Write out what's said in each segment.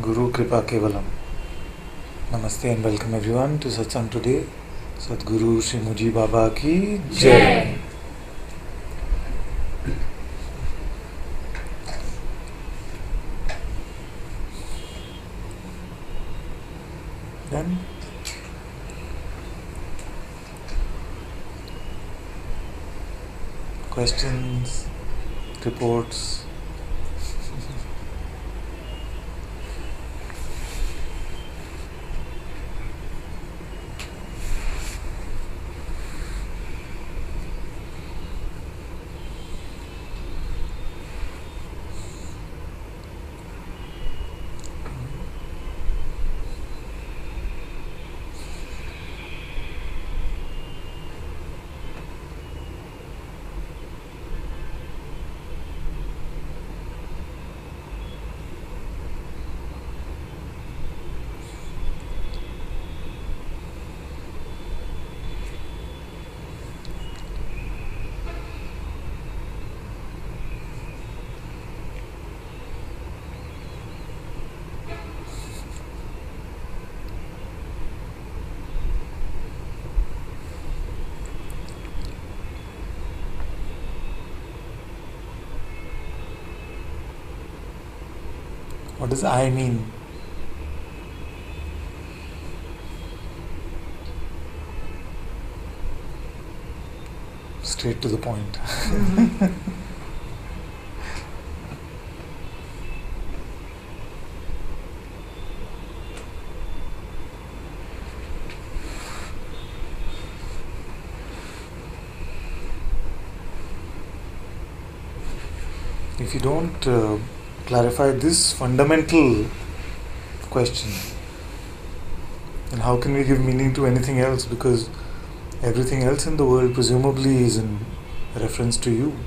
Guru Kripa Kevalam. Namaste and welcome everyone to Satsang today. Sadguru Shri Muji Baba ki Jai. Done? Questions, reports. What does I mean? Straight to the point. If you don't clarify this fundamental question, then how can we give meaning to anything else? Because everything else in the world presumably is in reference to you.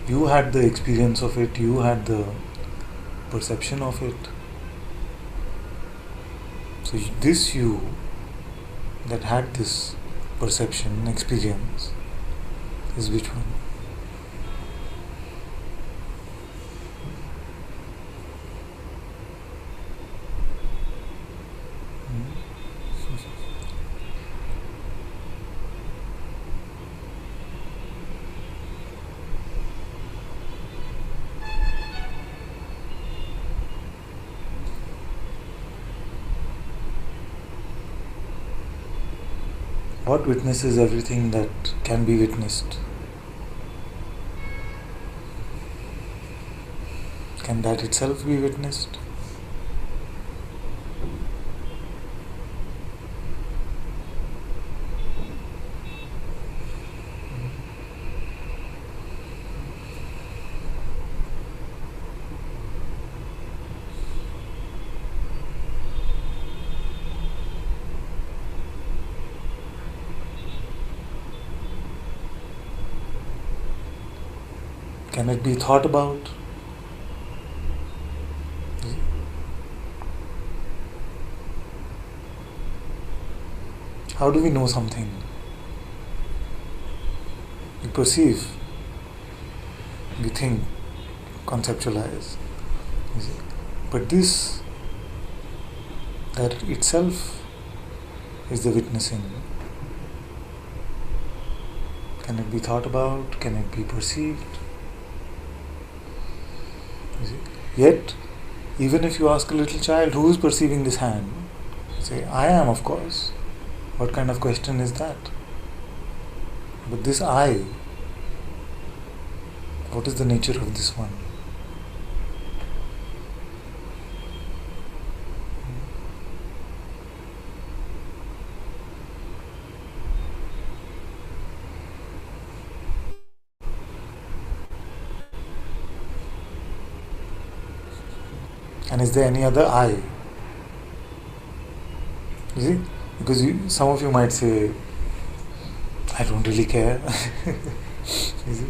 You had the experience of it, you had the perception of it. So this you that had this perception, experience, is which one? What witnesses everything that can be witnessed? Can that itself be witnessed? Can it be thought about? How do we know something? We perceive, we think, conceptualize. But this, that itself is the witnessing. Can it be thought about? Can it be perceived? Yet, even if you ask a little child, who is perceiving this hand? Say, I am, of course. What kind of question is that? But this I, what is the nature of this one? And is there any other I? You see? Because some of you might say, I don't really care. You see?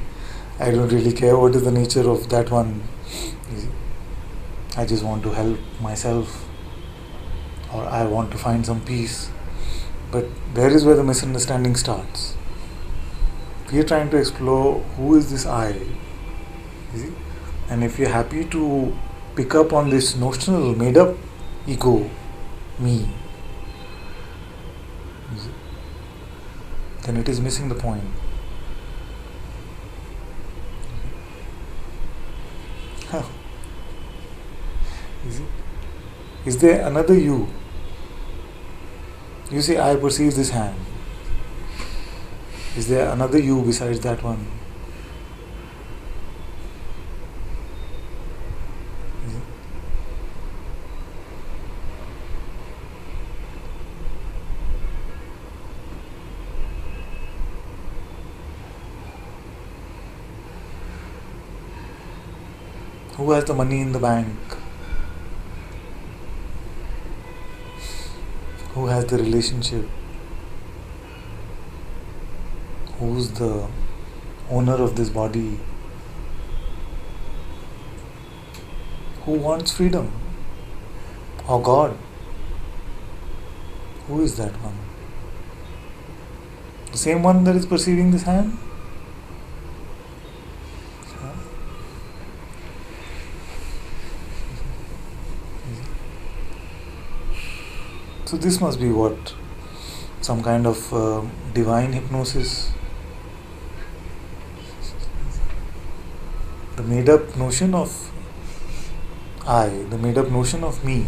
I don't really care what is the nature of that one. You see? I just want to help myself, or I want to find some peace. But there is where the misunderstanding starts. We are trying to explore who is this I. You see? And if you're happy to pick up on this notional, made up ego, me, then it is missing the point. Is there another you? You say, I perceive this hand. Is there another you besides that one? Who has the money in the bank? Who has the relationship? Who's the owner of this body? Who wants freedom? Or God? Who is that one? The same one that is perceiving this hand? So this must be what? Some kind of divine hypnosis. The made up notion of I, the made up notion of me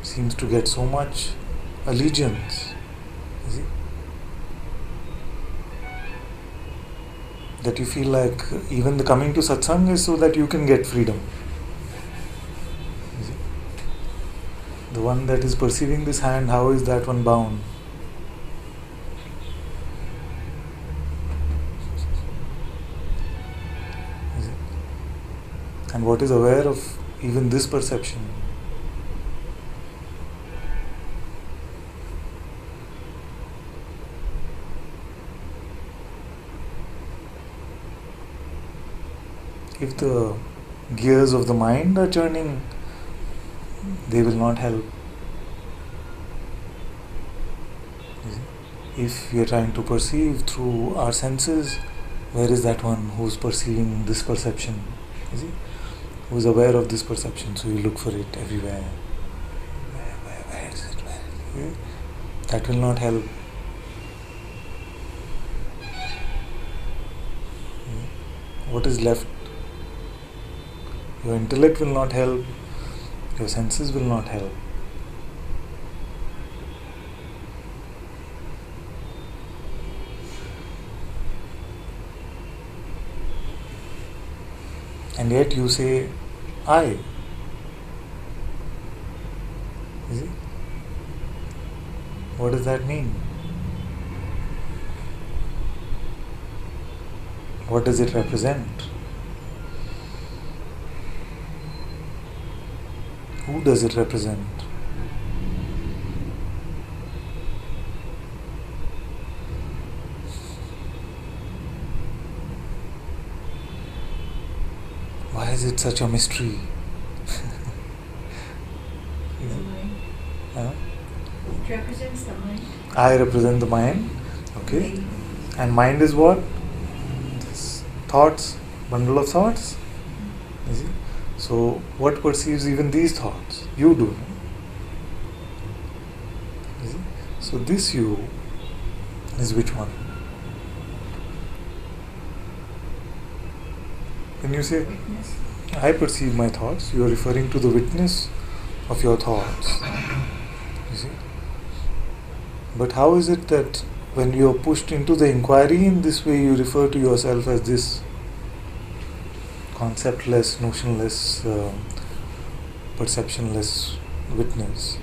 seems to get so much allegiance, is it? That you feel like even the coming to Satsang is so that you can get freedom. Is it? The one that is perceiving this hand, how is that one bound? Is it? And what is aware of even this perception? If the gears of the mind are churning, they will not help. If we are trying to perceive through our senses, where is that one who is perceiving this perception? Is it? Who is aware of this perception? So you look for it everywhere. Where is it? Where is it? That will not help. What is left? Your intellect will not help. Your senses will not help. And yet you say, I. Is it? What does that mean? What does it represent? Who does it represent? Why is it such a mystery? It represents the mind. I represent the mind. Okay. And mind is what? This thoughts, bundle of thoughts. Is it? So what perceives even these thoughts? You do. Is it? So this you is which one? When you say, Witness. I perceive my thoughts, you are referring to the witness of your thoughts. You see? But how is it that when you are pushed into the inquiry in this way, you refer to yourself as this conceptless, notionless, perceptionless witness?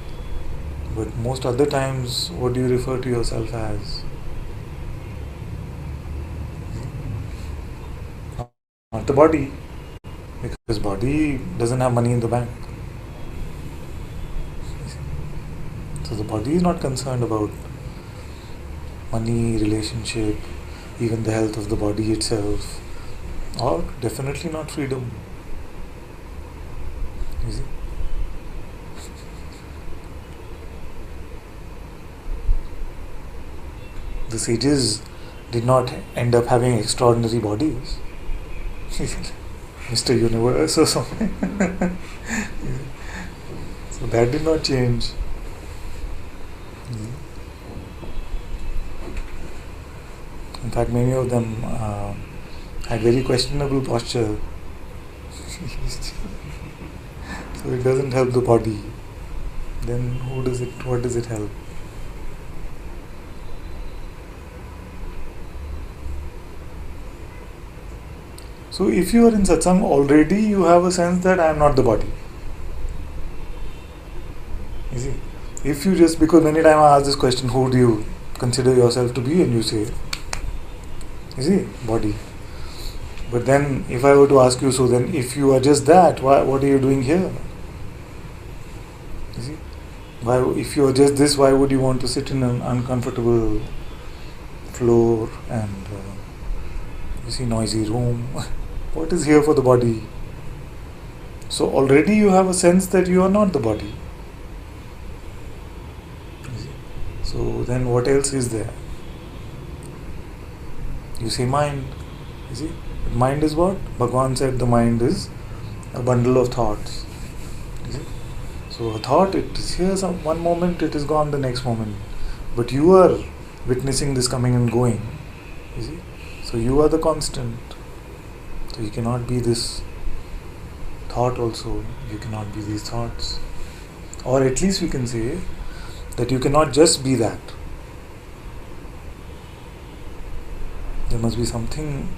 But most other times, what do you refer to yourself as? Not the body, because body doesn't have money in the bank. So the body is not concerned about money, relationship, even the health of the body itself, or definitely not freedom. You see? The sages did not end up having extraordinary bodies. Mr. Universe or something. So that did not change. In fact, many of them had very questionable posture. So it doesn't help the body. Then what does it help? So if you are in satsang already, you have a sense that I am not the body. You see? If you just, because many times I ask this question, who do you consider yourself to be? And you say, you see, body. But then if I were to ask you, so then if you are just that, what are you doing here? You see? Why, if you are just this, why would you want to sit in an uncomfortable floor and you see, noisy room? What is here for the body? So already you have a sense that you are not the body. So then what else is there? You say mind. You see? Mind is what? Bhagavan said the mind is a bundle of thoughts. You see? So a thought, it is here one moment, it is gone the next moment. But you are witnessing this coming and going. You see? So you are the constant. So you cannot be this thought also. You cannot be these thoughts. Or at least we can say that you cannot just be that. There must be something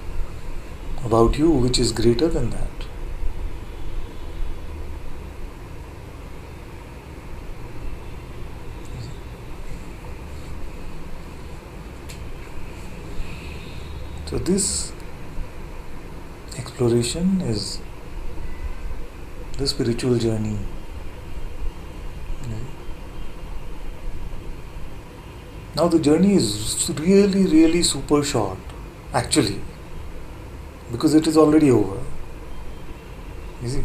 about you which is greater than that. So this exploration is the spiritual journey. Now the journey is really, really super short, actually, because it is already over. You see?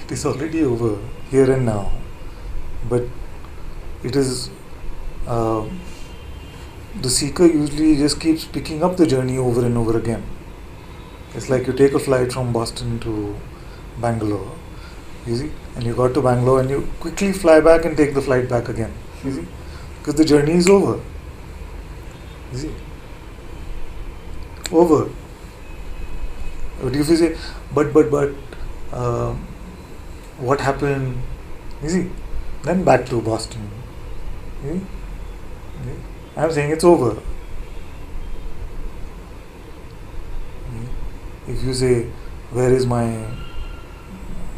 It is already over, here and now. But it is, the seeker usually just keeps picking up the journey over and over again. It's like you take a flight from Boston to Bangalore, you see, and you got to Bangalore and you quickly fly back and take the flight back again. You see? Because the journey is over. You see? Over. But if you say, but, what happened? You see? Then back to Boston. You see? I'm saying it's over. If you say, where is my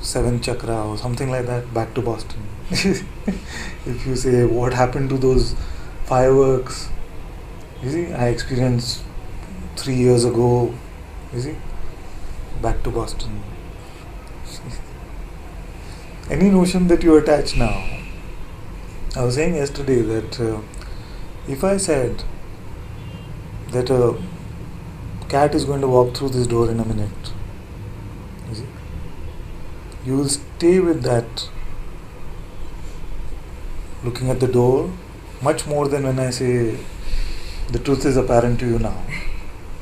seventh chakra or something like that, back to Boston. If you say, what happened to those fireworks? You see, I experienced 3 years ago. You see, back to Boston. Any notion that you attach now. I was saying yesterday that if I said that a cat is going to walk through this door in a minute, you see, you will stay with that, looking at the door, much more than when I say the truth is apparent to you now.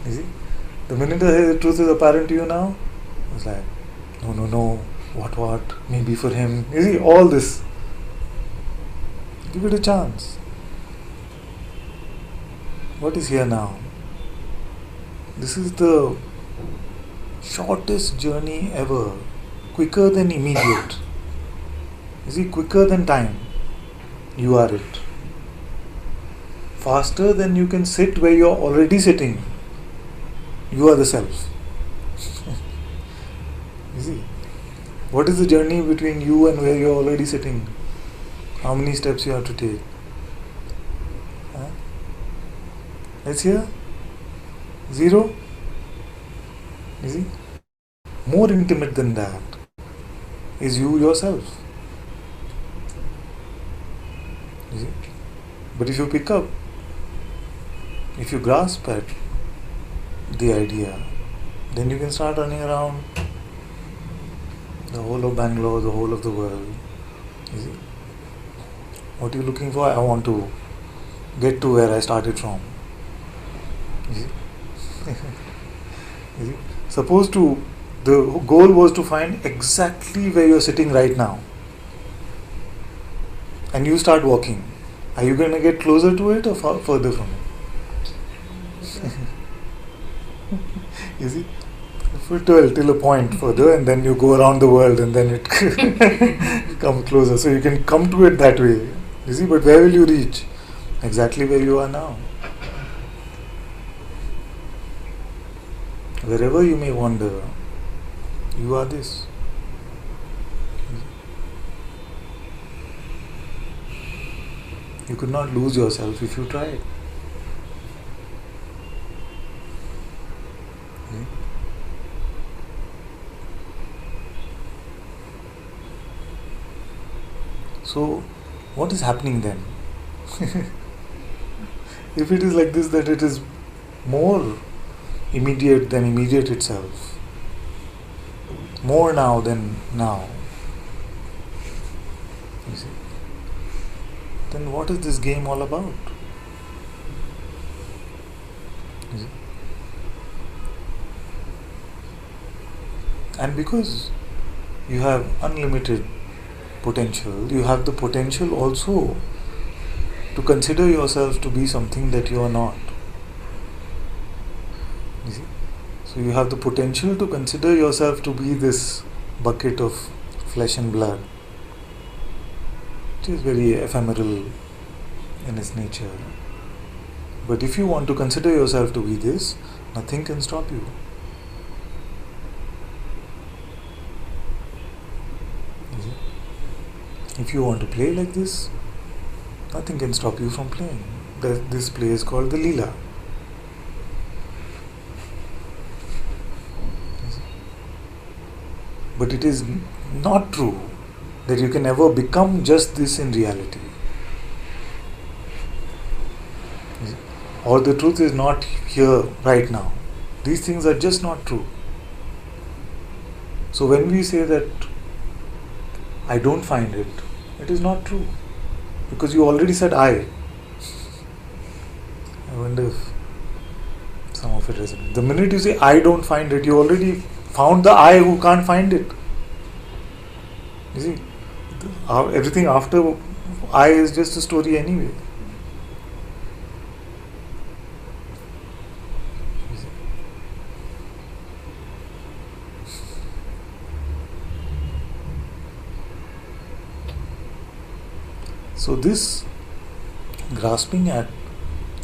You see, the minute I say the truth is apparent to you now, it's like, no, what, maybe for him. You see, all this. Give it a chance. What is here now? This is the shortest journey ever, quicker than immediate. You see, quicker than time. You are it. Faster than you can sit where you are already sitting. You are the self. You see, what is the journey between you and where you are already sitting? How many steps you have to take? Let's hear. 0. You see, more intimate than that is you yourself. You see? But if you pick up, if you grasp at the idea, then you can start running around the whole of Bangalore, the whole of the world. You see? What are you looking for? I want to get to where I started from. You see? You see? The goal was to find exactly where you're sitting right now. And you start walking. Are you going to get closer to it or further from it? You see? Till a point further, and then you go around the world, and then it comes closer. So you can come to it that way. You see, but where will you reach? Exactly where you are now. Wherever you may wander, you are this. You could not lose yourself if you tried. So, what is happening then? If it is like this, that it is more immediate than immediate itself, more now than now, you see, then what is this game all about? You see? And because you have unlimited potential, you have the potential also to consider yourself to be something that you are not. You see? So you have the potential to consider yourself to be this bucket of flesh and blood, which is very ephemeral in its nature. But if you want to consider yourself to be this, nothing can stop you. If you want to play like this, nothing can stop you from playing. This play is called the Leela. But it is not true that you can ever become just this in reality. Or the truth is not here right now. These things are just not true. So when we say that I don't find it, it is not true. Because you already said I. I wonder if some of it resonates. The minute you say I don't find it, you already found the I who can't find it. You see, everything after I is just a story anyway. So this grasping at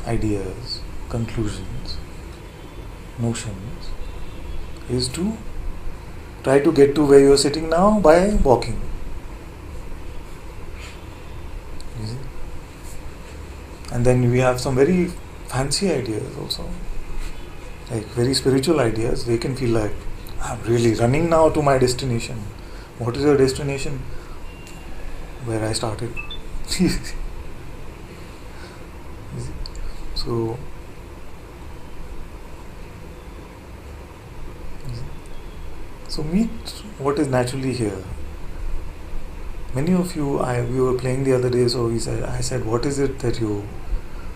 ideas, conclusions, notions is to try to get to where you are sitting now by walking. You see? And then we have some very fancy ideas also, like very spiritual ideas. They can feel like, I'm really running now to my destination. What is your destination? Where I started. So meet what is naturally here. Many of you, we were playing the other day, so I said, what is it that you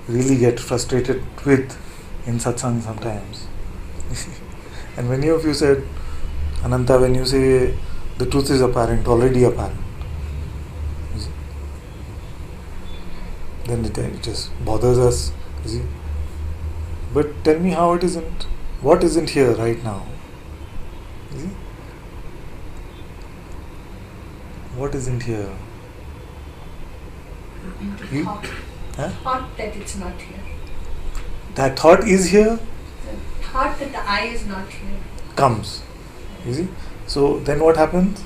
really get frustrated with in satsang sometimes? And many of you said, Ananta, when you say the truth is apparent, already apparent, then it just bothers us, you see. But tell me how it isn't. What isn't here right now? You see? What isn't here? Into thought. Huh? Thought that it's not here. That thought is here? The thought that the I is not here. Comes. You see? So then what happens?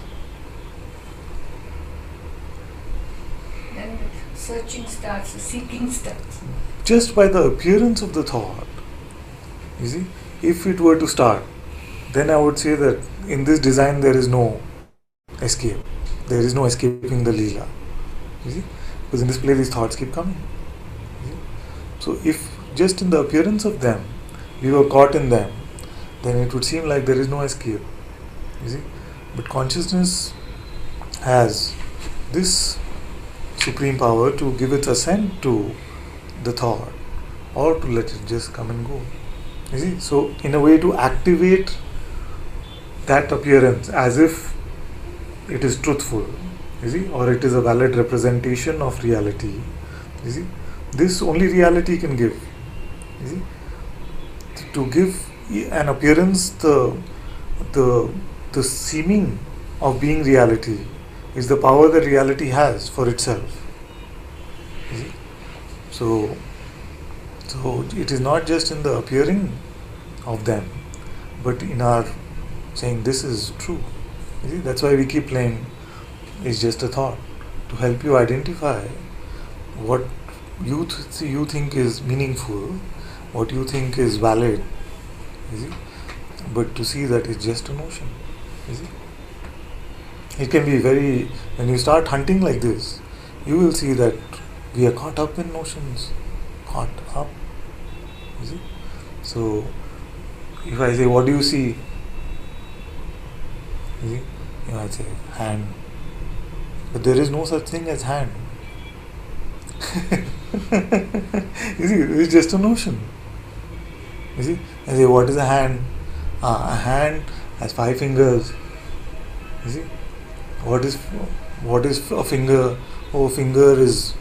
Then the searching starts, the seeking starts. Just by the appearance of the thought, you see, if it were to start, then I would say that in this design there is no escape. There is no escaping the Leela. You see? Because in this play these thoughts keep coming. You see? So if just in the appearance of them, we were caught in them, then it would seem like there is no escape. You see? But consciousness has this supreme power to give its assent to the thought, or to let it just come and go. You see, so in a way to activate that appearance as if it is truthful, you see, or it is a valid representation of reality. You see, this only reality can give. You see, to give an appearance, the the seeming of being reality is the power that reality has for itself. You see? So it is not just in the appearing of them, but in our saying this is true. You see, that's why we keep playing is just a thought to help you identify what you think is meaningful, what you think is valid. You see, but to see that it's just a notion. You see, it can be very, when you start hunting like this, you will see that we are caught up in notions, caught up. You see, so if I say, what do you see? You see, you might say hand, but there is no such thing as hand. You see, it's just a notion. You see, I say, what is a hand? A hand has 5 fingers. You see, what is a finger? Oh, finger is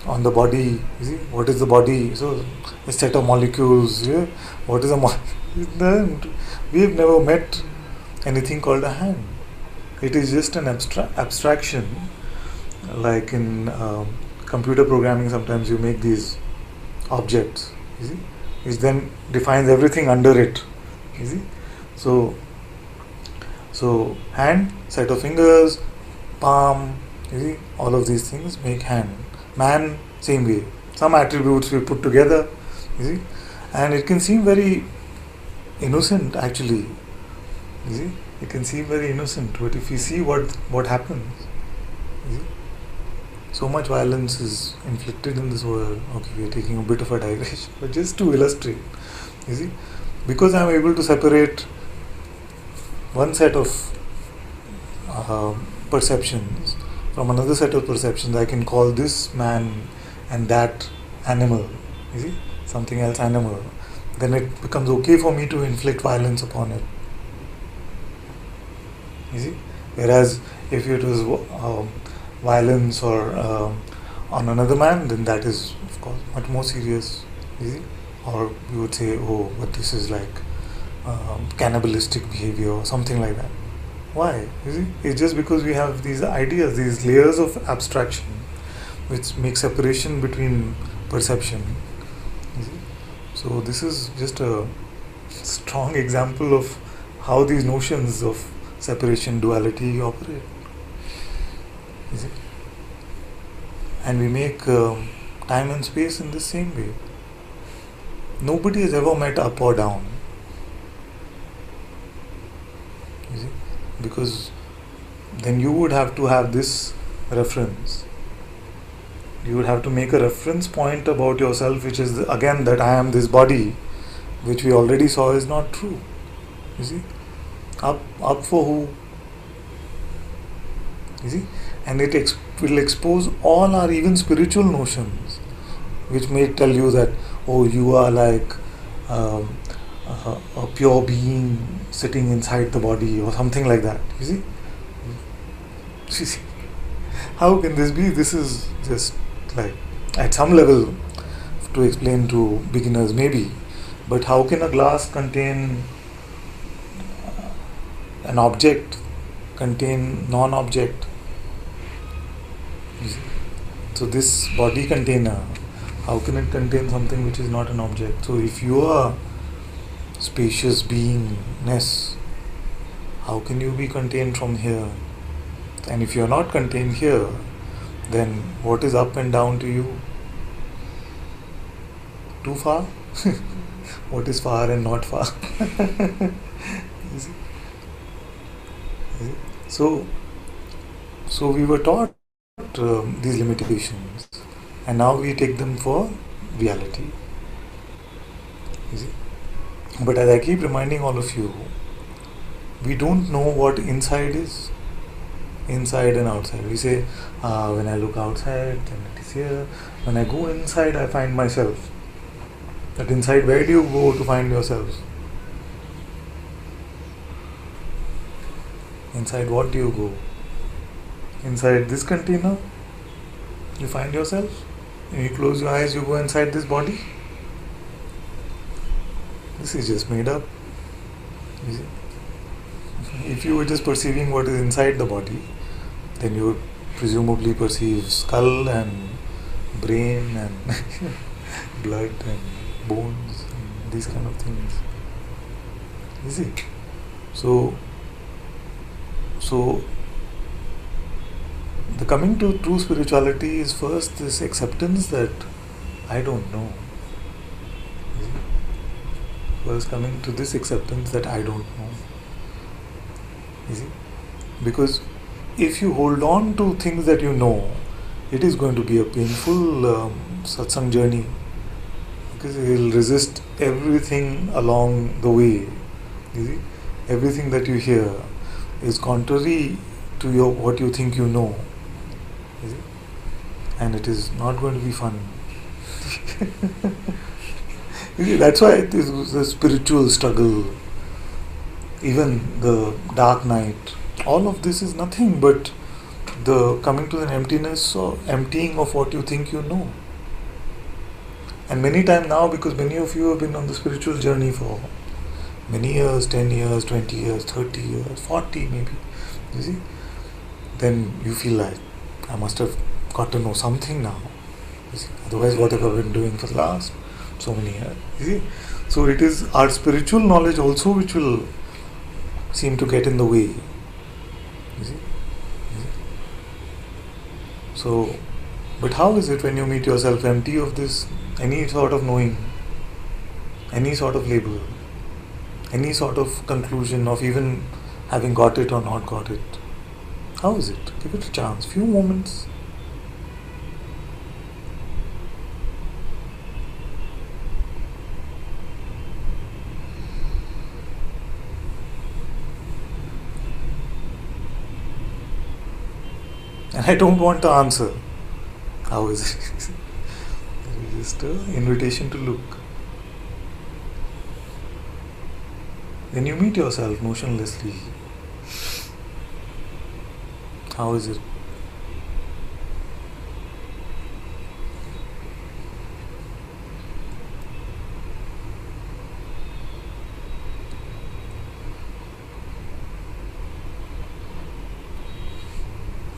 on the body. You see, what is the body? So a set of molecules. Yeah? What is a molecule? We have never met anything called a hand. It is just an abstraction. Like in computer programming, sometimes you make these objects. You see, which then defines everything under it. You see, so hand, set of fingers, palm. You see, all of these things make hand. Man, same way. Some attributes we put together. You see, and it can seem very innocent actually. You see, it can seem very innocent, but if you see what happens, you see, so much violence is inflicted in this world. Okay, we are taking a bit of a digression, but just to illustrate, you see, because I am able to separate one set of perceptions from another set of perceptions, I can call this man and that animal. You see, something else animal. Then it becomes okay for me to inflict violence upon it. You see, whereas if it was violence or on another man, then that is of course much more serious. You see, or you would say, oh, but this is like cannibalistic behavior or something like that. Why? You see, it's just because we have these ideas, these layers of abstraction, which make separation between perception. You see, so this is just a strong example of how these notions of separation, duality operate. You see? And we make time and space in the same way. Nobody has ever met up or down. You see? Because then you would have to have this reference. You would have to make a reference point about yourself, which is again that I am this body, which we already saw is not true. You see? Up for who? You see? And it will expose all our even spiritual notions, which may tell you that, oh, you are like a pure being sitting inside the body or something like that. You see? You see? How can this be? This is just like, at some level, to explain to beginners maybe, but how can a glass contain an object, contain non-object? So this body container, how can it contain something which is not an object? So if you are spacious beingness, how can you be contained from here? And if you are not contained here, then what is up and down to you? Too far? What is far and not far? You see? So we were taught these limitations, and now we take them for reality. You see? But as I keep reminding all of you, we don't know what inside is. Inside and outside. We say, when I look outside, then it is here. When I go inside, I find myself. That inside, where do you go to find yourselves? Inside what do you go? Inside this container, you find yourself. When you close your eyes, you go inside this body. This is just made up. You see? If you were just perceiving what is inside the body, then you would presumably perceive skull and brain and blood and bones and these kind of things. You see? So the coming to true spirituality is first this acceptance that I don't know. You see? First coming to this acceptance that I don't know. You see? Because if you hold on to things that you know, it is going to be a painful satsang journey, because you will resist everything along the way. You see? Everything that you hear is contrary to what you think you know. You see? And it is not going to be fun. You see, that's why it is a spiritual struggle. Even the dark night, all of this is nothing but the coming to an emptiness or emptying of what you think you know. And many times now, because many of you have been on the spiritual journey for many years, 10 years, 20 years, 30 years, 40 maybe, you see, then you feel like, I must have got to know something now. You see? Otherwise, what have I been doing for the last so many years? You see? So it is our spiritual knowledge also which will seem to get in the way. You see? So, but how is it when you meet yourself empty of this, any sort of knowing, any sort of label, any sort of conclusion of even having got it or not got it? How is it? Give it a chance, few moments. And I don't want the answer. How is it? It is just an invitation to look. When you meet yourself motionlessly, how is it?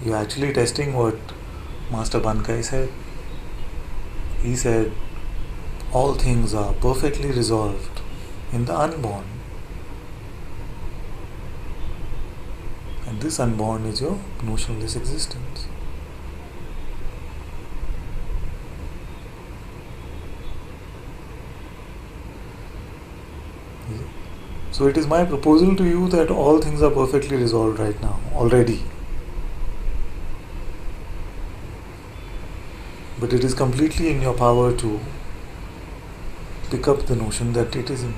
You're actually testing what Master Bankai said. He said, all things are perfectly resolved in the unborn. And this unborn is your notionless existence. So it is my proposal to you that all things are perfectly resolved right now, already. But it is completely in your power to pick up the notion that it isn't.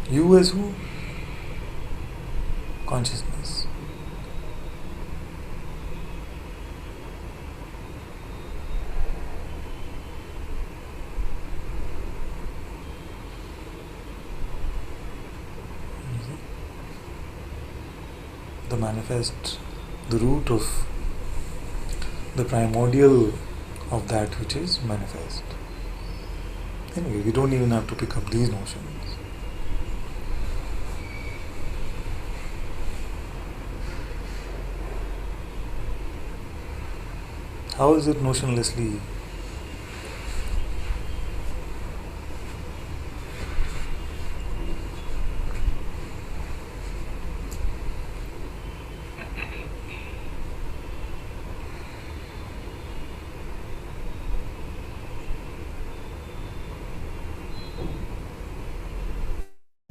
You as who? Consciousness. The manifest, the root of the primordial of that which is manifest. Anyway, we don't even have to pick up these notions. How is it notionlessly?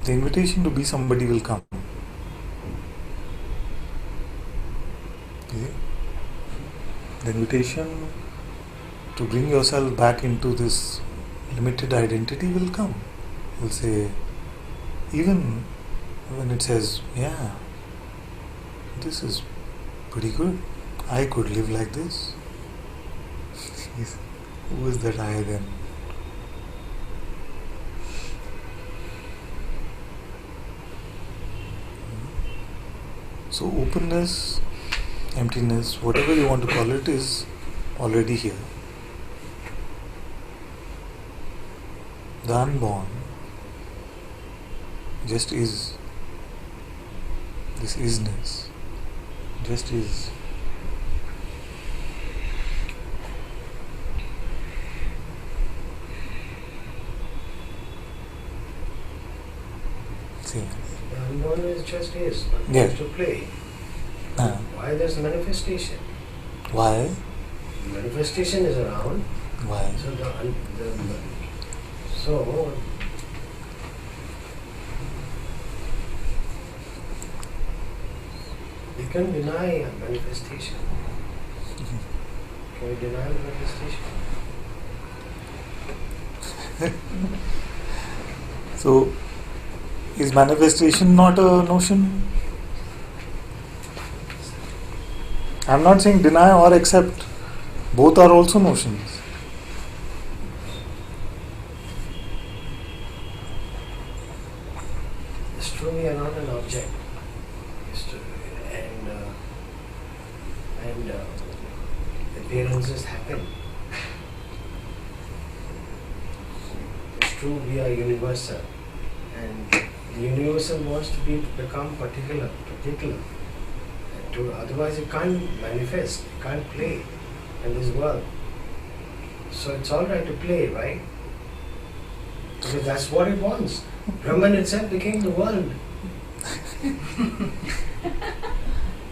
The invitation to be somebody will come. Okay? The invitation to bring yourself back into this limited identity will come. You'll say, even when it says, yeah, this is pretty good. I could live like this. Who is that I then? So openness, emptiness, whatever you want to call it, is already here. The unborn just is. This isness just is. See. The unknown is just is, but Yeah. wants to play. Why there's manifestation? Why? Manifestation is around. Why? So you can deny a manifestation. Can we deny manifestation? So, is manifestation not a notion? I'm not saying deny or accept. Both are also notions. It's true, we are not an object. It's true. And appearances happen. It's true, we are universal. And the universal wants to become particular. Otherwise it can't manifest, it can't play in this world. So it's alright to play, right? Because that's what it wants. Brahman itself became the world.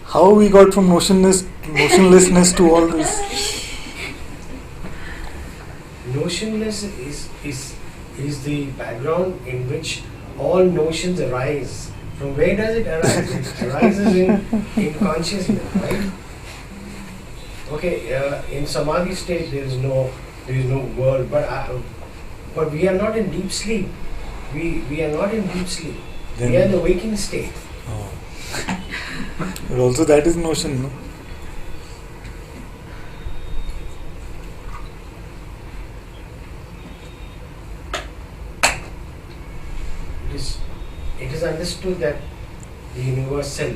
How we got from notionlessness to all this? Notionless is the background in which all notions arise. From where does it arise? It arises in consciousness, right? Okay, in samadhi state there is no world, but we are not in deep sleep. We are not in deep sleep. Then we are in the waking state. Oh. But also that is notion, no? It is understood that the universal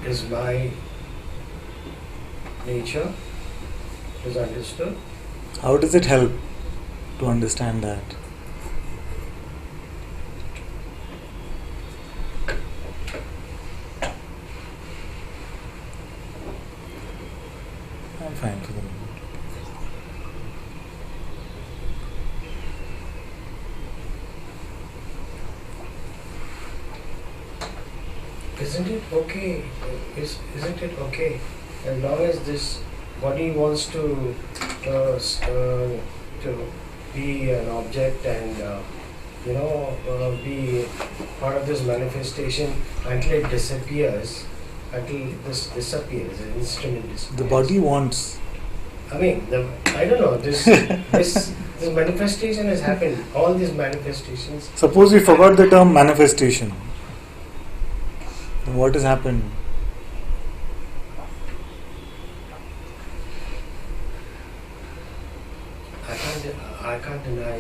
is my nature. It is understood. How does it help to understand that? I'm fine for the moment. Isn't it okay? Isn't it okay? As long as this body wants to be an object and be part of this manifestation until it disappears, until this disappears, the instrument disappears. The body wants. I mean, I don't know. This manifestation has happened. All these manifestations. Suppose we forgot the term manifestation. Then what has happened? I can't deny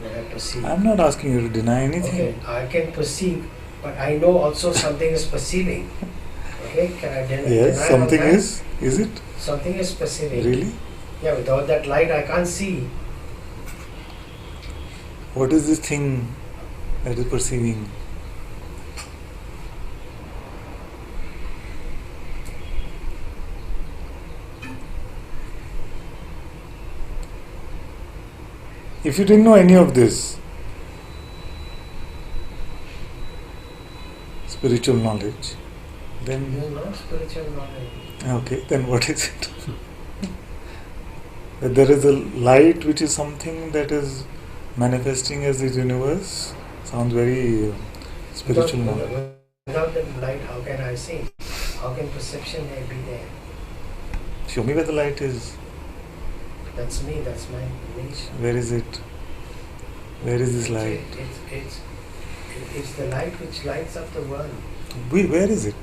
what I perceive. I'm not asking you to deny anything. Okay, I can perceive, but I know also something is perceiving. Okay, can I deny? Yes, something is. Is it? Something is perceiving. Really? Yeah, without that light I can't see. What is this thing that is perceiving? If you didn't know any of this spiritual knowledge, then This is not spiritual knowledge. okay, then what is it? That there is a light which is something that is manifesting as the universe. Sounds very spiritual knowledge. Without the light, how can I see? How can perception be there? Show me where the light is. That's me, that's my nature. Where is it? Where is this light? It's the light which lights up the world. Where is it?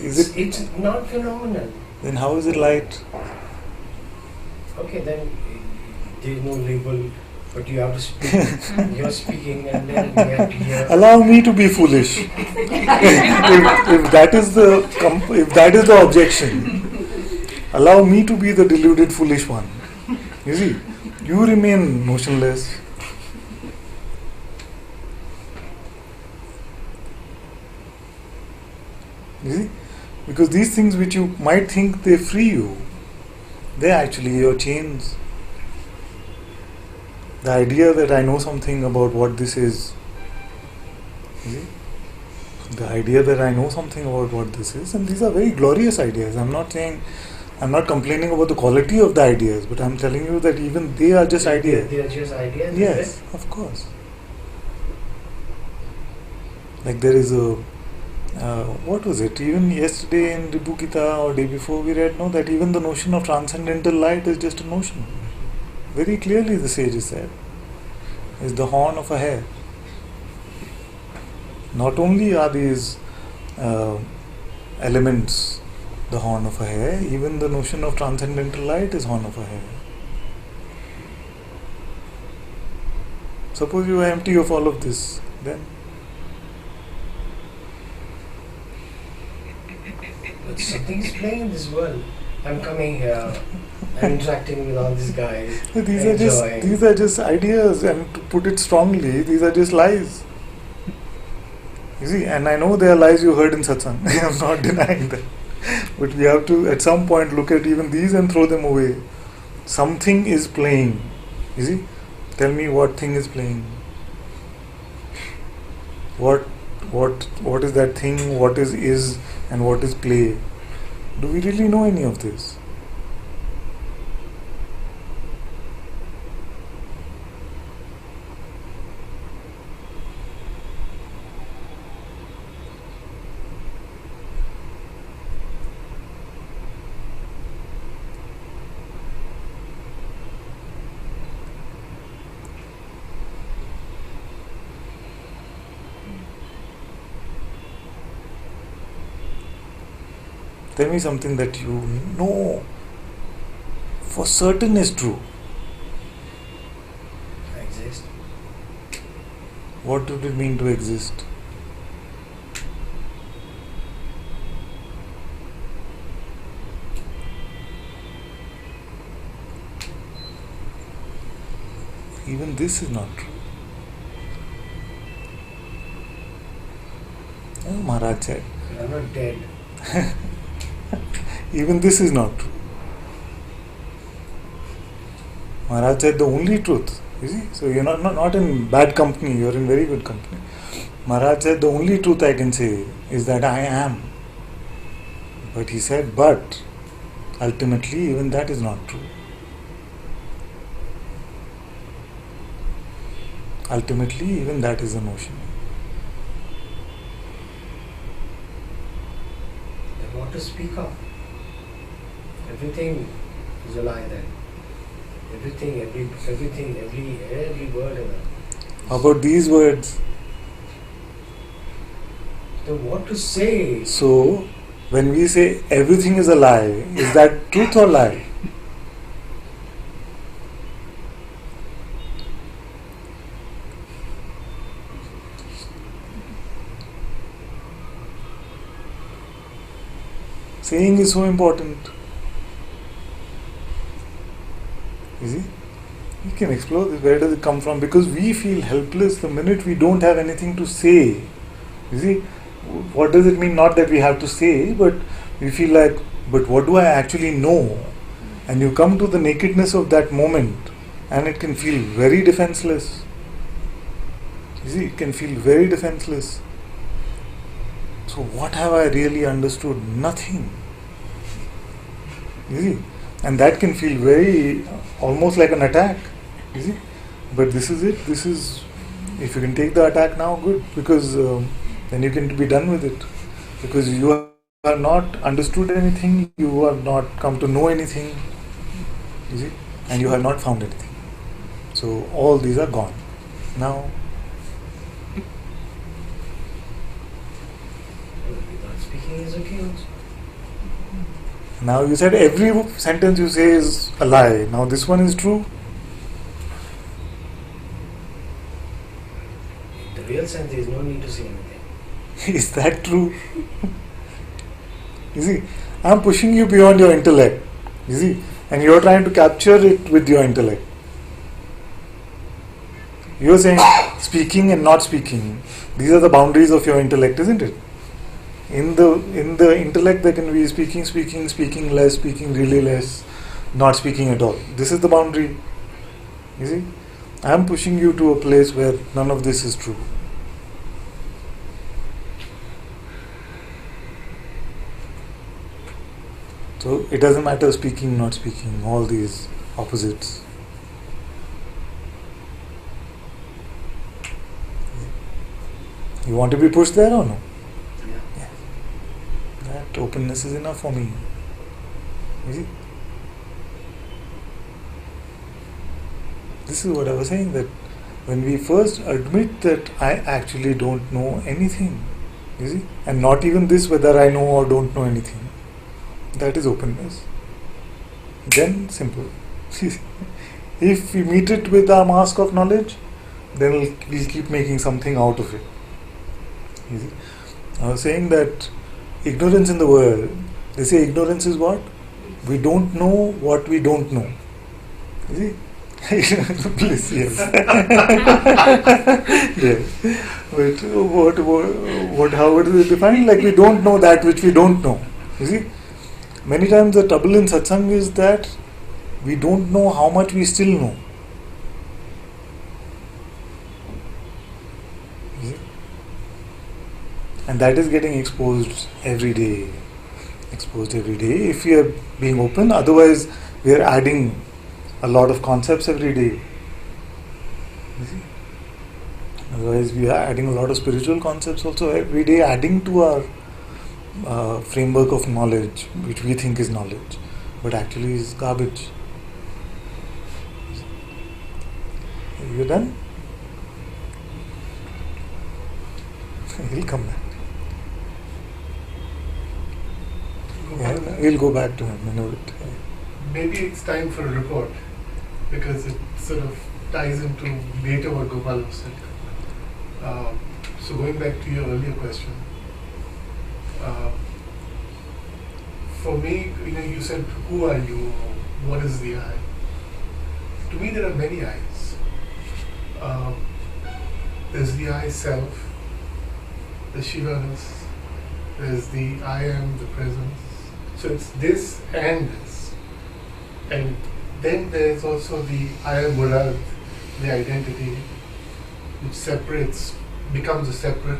It's not phenomenal. Then how is it light? Okay, then there is no label, but you have to speak. You're speaking, and then we have to hear. Allow me to be foolish. If that is the objection, allow me to be the deluded foolish one. You see, you remain motionless. You see, because these things which you might think they free you, they're actually your chains. The idea that I know something about what this is, you see? The idea that I know something about what this is, and these are very glorious ideas. I'm not complaining about the quality of the ideas, but I'm telling you that even they are just ideas. They are just ideas. Yes, of course. Like there is a, what was it? Even yesterday in Ribu Gita or day before we read, no, that even the notion of transcendental light is just a notion. Very clearly the sages said, is the horn of a hare. Not only are these elements the horn of a hare, even the notion of transcendental light is horn of a hare. Suppose you are empty of all of this, then but something's playing in this world. I'm coming here, I'm interacting with all these guys. these are just ideas, and to put it strongly, these are just lies. You see, and I know there are lies you heard in Satsang. I'm not denying that. But we have to at some point look at even these and throw them away. Something is playing. You see? Tell me what thing is playing. What is that thing? What is and what is play? Do we really know any of this? Tell me something that you know for certain is true. Exist. What did it mean to exist? Even this is not true. Oh, Maharaj said. I'm not dead. Even this is not true. Maharaj said the only truth. You see? So you're not in bad company, you're in very good company. Maharaj said the only truth I can say is that I am. But he said, but ultimately even that is not true. Ultimately even that is a notion. Then what to speak of? Everything is a lie then. Every word in it. How about these words? Then what to say? So, when we say everything is a lie, is that truth or lie? Saying is so important. You see? We can explore this. Where does it come from? Because we feel helpless the minute we don't have anything to say. You see? What does it mean? Not that we have to say, but we feel like, but what do I actually know? And you come to the nakedness of that moment, and it can feel very defenseless. You see? It can feel very defenseless. So what have I really understood? Nothing. You see? And that can feel very, almost like an attack. You see? But this is it. This is, if you can take the attack now, good. Because then you can be done with it. Because you have not understood anything, you have not come to know anything. You see? And you have not found anything. So all these are gone. Now, Without speaking is okay also. Now you said every sentence you say is a lie. Now this one is true. The real sense is no need to say anything. Is that true? You see, I'm pushing you beyond your intellect. You see, and you're trying to capture it with your intellect. You're saying speaking and not speaking. These are the boundaries of your intellect, isn't it? In the intellect, there can be speaking less, speaking really less, not speaking at all. This is the boundary. You see, I'm pushing you to a place where none of this is true. So it doesn't matter speaking, not speaking, all these opposites. You want to be pushed there or no? Yeah. That openness is enough for me. You see? This is what I was saying, that when we first admit that I actually don't know anything, you see, and not even this whether I know or don't know anything, that is openness. Then simple. If we meet it with our mask of knowledge, then we'll keep making something out of it. You see? I was saying that ignorance in the world, they say ignorance is what? We don't know what we don't know. You see? Bliss, yes. Yes. But how is it defined? Like we don't know that which we don't know. You see? Many times the trouble in satsang is that we don't know how much we still know. You see? And that is getting exposed every day. If we are being open, otherwise we are adding a lot of concepts every day. You see? Otherwise we are adding a lot of spiritual concepts also every day, adding to our framework of knowledge, which we think is knowledge, but actually is garbage. You done? He'll come back. Yeah, we'll go back to him in a bit. Maybe it's time for a report, because it sort of ties into later what Gopal said. So going back to your earlier question, for me, you said, who are you? What is the I? To me, there are many I's. There's the I self, the Shivaness, there's the I am, the presence. So it's this and this. And then there's also the I am Murad, the identity, which becomes a separate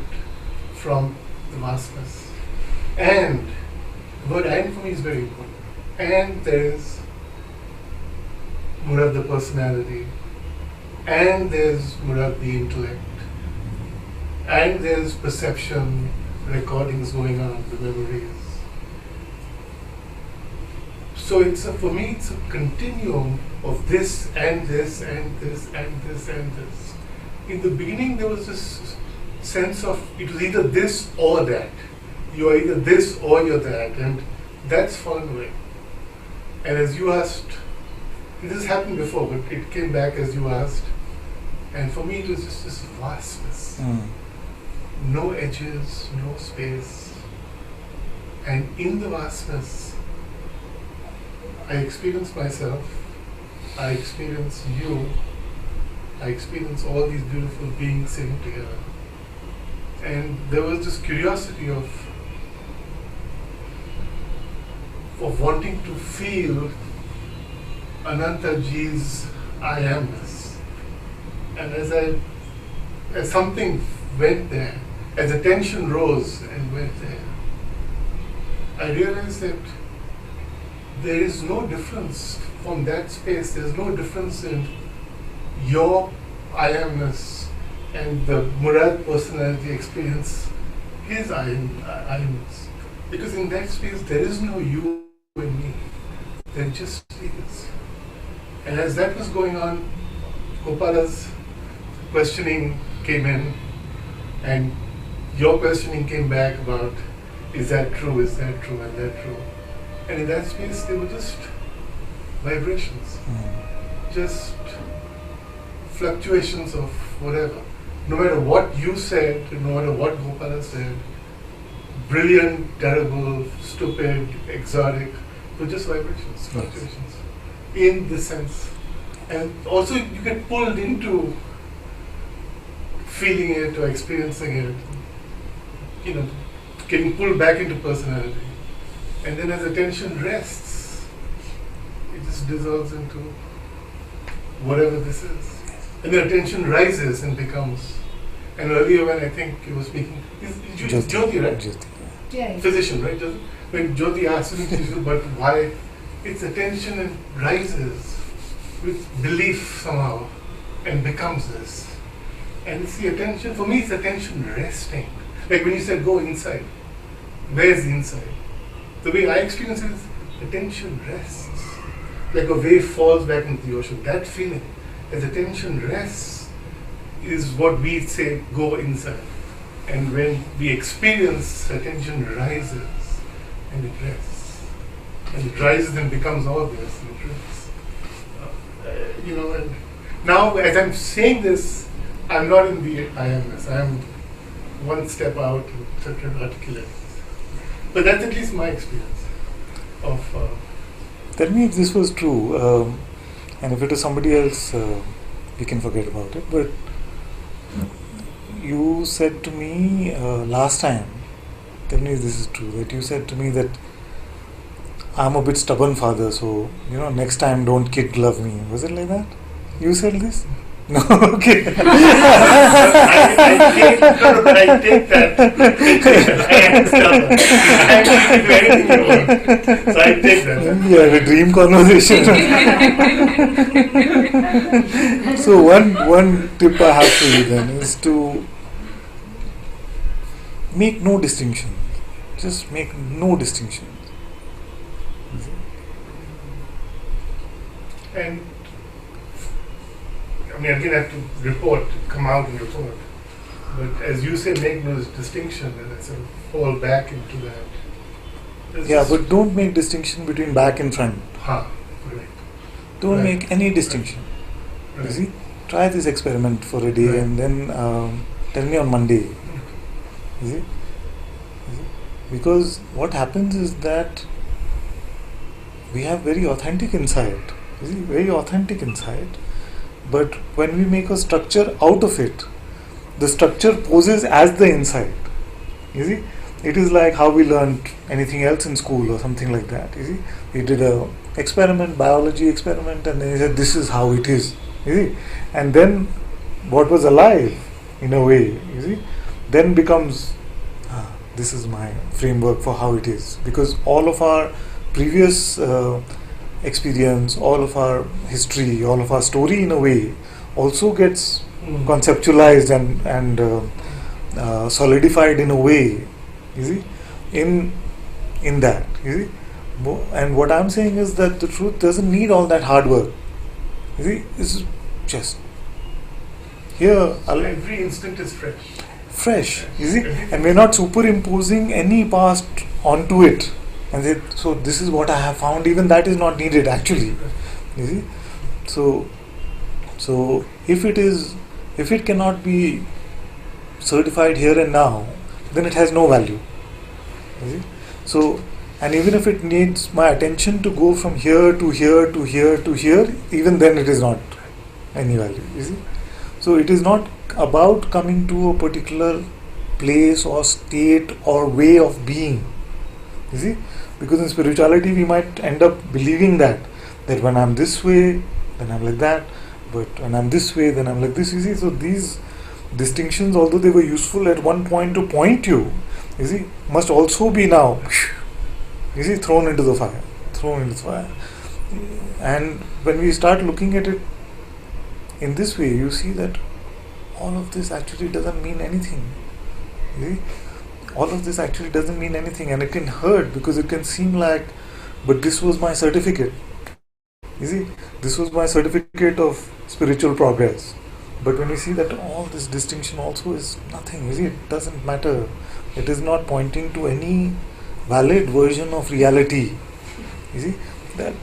from the vastness. And the word and for me is very important. And there's Murad, the personality, and there's Murad, the intellect, and there's perception, recordings going on, the memories. So for me it's a continuum of this and this and this and this and this. In the beginning there was this sense of it was either this or that. You are either this or you're that, and that's fallen away. And as you asked, this has happened before, but it came back as you asked, and for me it was just this vastness. No edges, no space, and in the vastness I experience myself, I experience you, I experience all these beautiful beings sitting together. And there was this curiosity of wanting to feel Ananta-ji's I amness. And as something went there, as the tension rose and went there, I realized that there is no difference from that space. There's no difference in your I amness and the Murad personality experience his I amness. Because in that space there is no you and me. There just is. And as that was going on, Gopala's questioning came in, and your questioning came back about is that true, and that true. And in that space, they were just vibrations, just fluctuations of whatever. No matter what you said, no matter what Gopala said, brilliant, terrible, stupid, exotic, were just vibrations, fluctuations, in the sense. And also you get pulled into feeling it or experiencing it, getting pulled back into personality. And then as attention rests, it just dissolves into whatever this is. And the attention rises and becomes. And earlier when I think you were speaking, is Jyoti, right? Jyoti. Yeah. Physician, right? When Jyoti asked him, but why its attention and rises with belief somehow and becomes this. And it's the attention, for me it's attention resting. Like when you said go inside, where's the inside? The way I experience it is attention rests. Like a wave falls back into the ocean. That feeling, as attention rests, is what we say go inside. And when we experience, attention rises and it rests. And it rises and becomes all this and it rests. And now as I'm saying this, I'm not in the I amness. I'm one step out to articulate this. But that's at least my experience of. Tell me if this was true, and if it is somebody else, we can forget about it. But you said to me last time, tell me if this is true, that you said to me that I'm a bit stubborn father, so next time don't kid glove me. Was it like that? You said this? No, okay. I take that. I am stubborn. I can do anything you want. So I take that. We had a dream conversation. So one tip I have for you then is to make no distinction. Just make no distinction. And again, I have to come out and report. But as you say, make no distinction, and I sort of fall back into that. Yeah, but don't make distinction between back and front. Right. Don't Right. make any distinction. Right. You see? Try this experiment for a day Right. and then tell me on Monday. You see? Because what happens is that we have very authentic insight. You see? Very authentic insight. But when we make a structure out of it, the structure poses as the insight. You see? It is like how we learned anything else in school or something like that. You see? We did a experiment, biology experiment, and then he said this is how it is. You see? And then what was alive, in a way, you see, then becomes this is my framework for how it is. Because all of our previous experience, all of our history, all of our story in a way also gets conceptualized and solidified in a way, you see, in that, you see. And what I'm saying is that the truth doesn't need all that hard work. You see, it's just here. Every instant is fresh. You see, and we're not superimposing any past onto it. And say, so this is what I have found. Even that is not needed actually. You see, so if it cannot be certified here and now, then it has no value. You see, so. And even if it needs my attention to go from here to here to here to here, even then it is not any value, you see. So it is not about coming to a particular place or state or way of being, you see. Because in spirituality we might end up believing that when I'm this way, then I'm like that, but when I'm this way, then I'm like this, you see. So these distinctions, although they were useful at one point to point you see, must also be now thrown into the fire. And when we start looking at it in this way, you see that all of this actually doesn't mean anything. You see? All of this actually doesn't mean anything, and it can hurt because it can seem like, but this was my certificate. You see, this was my certificate of spiritual progress. But when you see that all this distinction also is nothing, you see, it doesn't matter. It is not pointing to any valid version of reality. You see that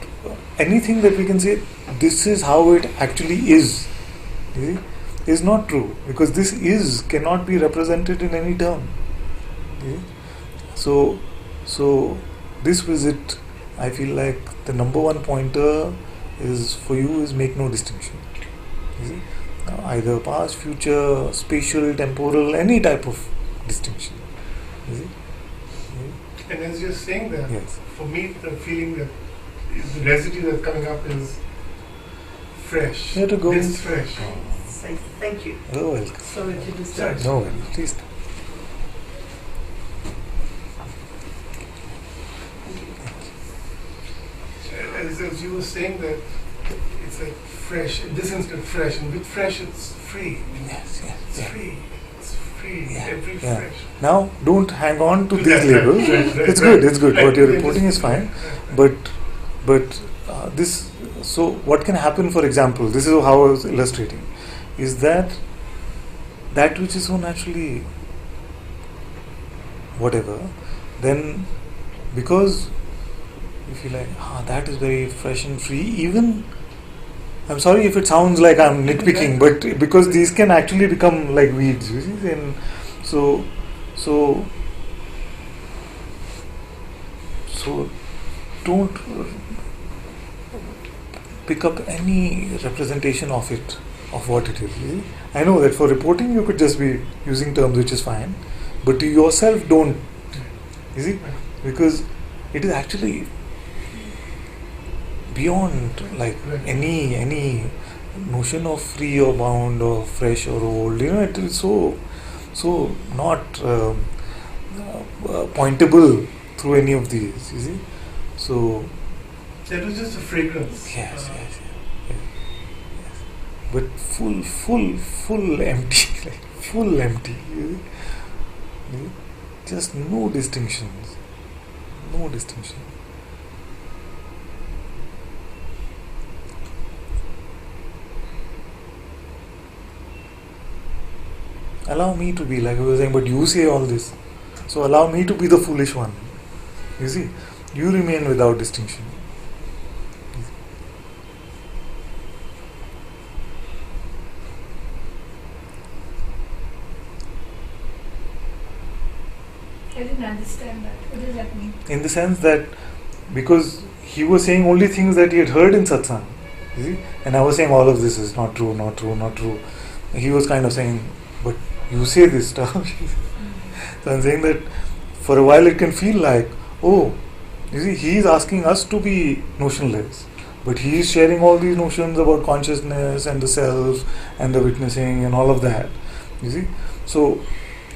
anything that we can say this is how it actually is, you see, is not true, because this is cannot be represented in any term. You see? So this visit, I feel like the number one pointer is for you is make no distinction. You see? Either past, future, spatial, temporal, any type of distinction. You see? And as you're saying that, Yes. for me, the feeling that the residue that's coming up is fresh. You have to go. This fresh. Say thank you. Oh, welcome. Sorry to disturb. No, please. As you were saying that it's like fresh, in this instant fresh, and with fresh it's free. Yes, yes. It's Yeah. free. It's free. Yeah, Every yeah. fresh. Now, don't hang on to these Right, labels. right, It's right, good. It's good. right. What you're Yeah, reporting is just- fine. right. But this. So, what can happen? For example, this is how I was illustrating. Is that which is so naturally whatever, then because you feel like that is very fresh and free. Even I'm sorry if it sounds like I'm nitpicking, but because these can actually become like weeds, you see, and so don't pick up any representation of it, of what it is. You see? I know that for reporting you could just be using terms, which is fine, but to yourself don't. You see, because it is actually beyond like any notion of free or bound or fresh or old. You know, it is so not pointable through any of these. You see, so That was just a fragrance. yes, but full empty, like full empty. You see? Just no distinctions, no distinction. Allow me to be, like I was saying, but you say all this. So allow me to be the foolish one. You see, you remain without distinction. I didn't understand that. What does that mean? In the sense that, because he was saying only things that he had heard in satsang, you see, and I was saying all of this is not true, not true, not true. He was kind of saying, but you say this stuff. So I'm saying that for a while it can feel like, oh, you see, he is asking us to be notionless, but he is sharing all these notions about consciousness and the self and the witnessing and all of that. You see, so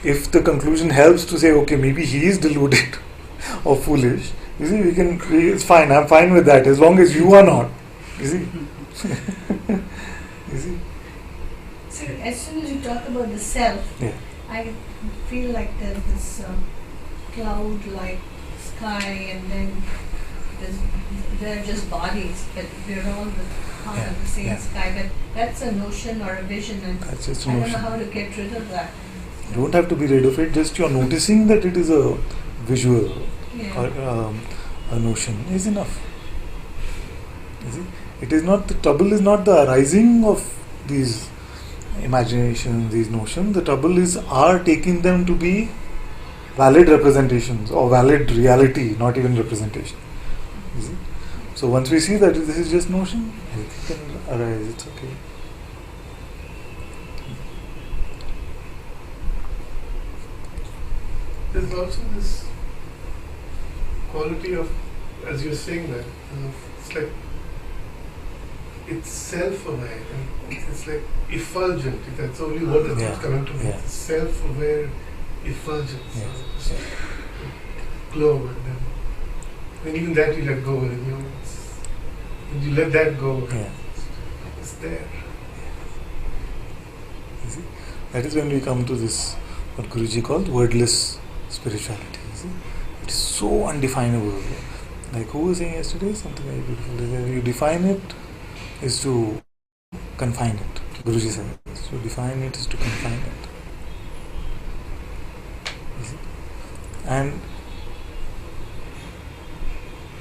if the conclusion helps to say, okay, maybe he is deluded or foolish, you see, it's fine. I'm fine with that as long as you are not. You see, you see. So as soon as you talk about the self, Yeah. I feel like there's this cloud-like sky, and then they're just bodies, but we're all the part of the same sky. But that's a notion or a vision, and That's just a I don't notion. know how to get rid of that. You don't have to be rid of it. Just you're noticing that it is a visual or Yeah. a notion is enough. You see, it is not, the trouble is not the arising of these imaginations, these notions. The trouble is our taking them to be valid representations or valid reality, not even representation. You see? So once we see that this is just notion, anything can arise. It's okay. There's also this quality of, as you're saying that, it's like it's self-aware, and it's like effulgent. That's the only word that's coming to me. Yeah. It's self-aware effulgence. Yes. Just glow, and then even that you let go, and when you let that go, Yeah. it's there. You see? That is when we come to this, what Guruji called wordless spirituality. You see? It is so undefinable. Like who was saying yesterday, something very beautiful. That you define it is to confine it. Guruji said, to define it is to confine it. You see? And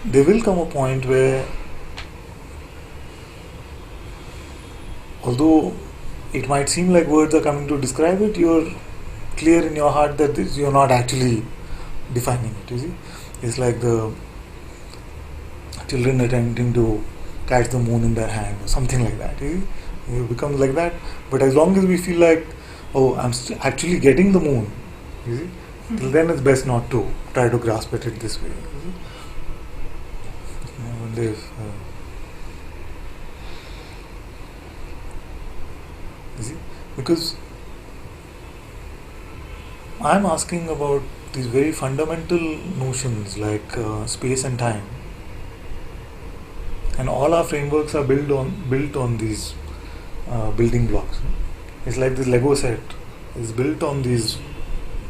there will come a point where, although it might seem like words are coming to describe it, you're clear in your heart that you're not actually defining it. You see, it's like the children attempting to catch the moon in their hand or something like that. You see? It becomes like that. But as long as we feel like, oh, I'm actually getting the moon, you see, till then it's best not to try to grasp at it this way. You see? I wonder if, you see, because I'm asking about these very fundamental notions like space and time, and all our frameworks are built on these building blocks. It's like this Lego set is built on these,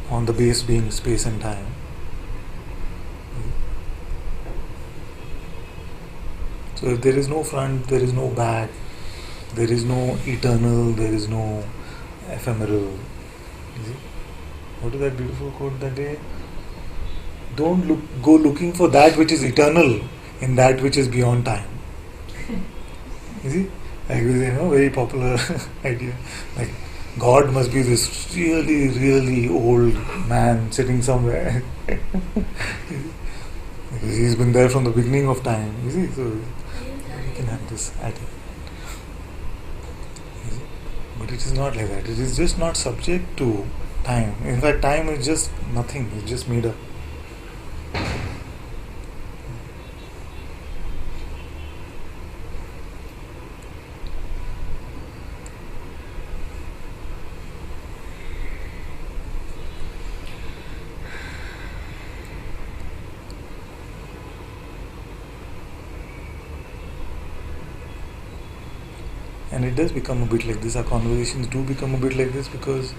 on the base being space and time. So if there is no front, there is no back, there is no eternal, there is no ephemeral. You see? What is that beautiful quote that day? Don't go looking for that which is eternal in that which is beyond time. You see? Like, very popular idea. Like, God must be this really, really old man sitting somewhere. Because he's been there from the beginning of time. You see? So you can have this idea. But it is not like that. It is just not subject to time. In fact, time is just nothing. It's just made up. And it does become a bit like this. Our conversations do become a bit like this, because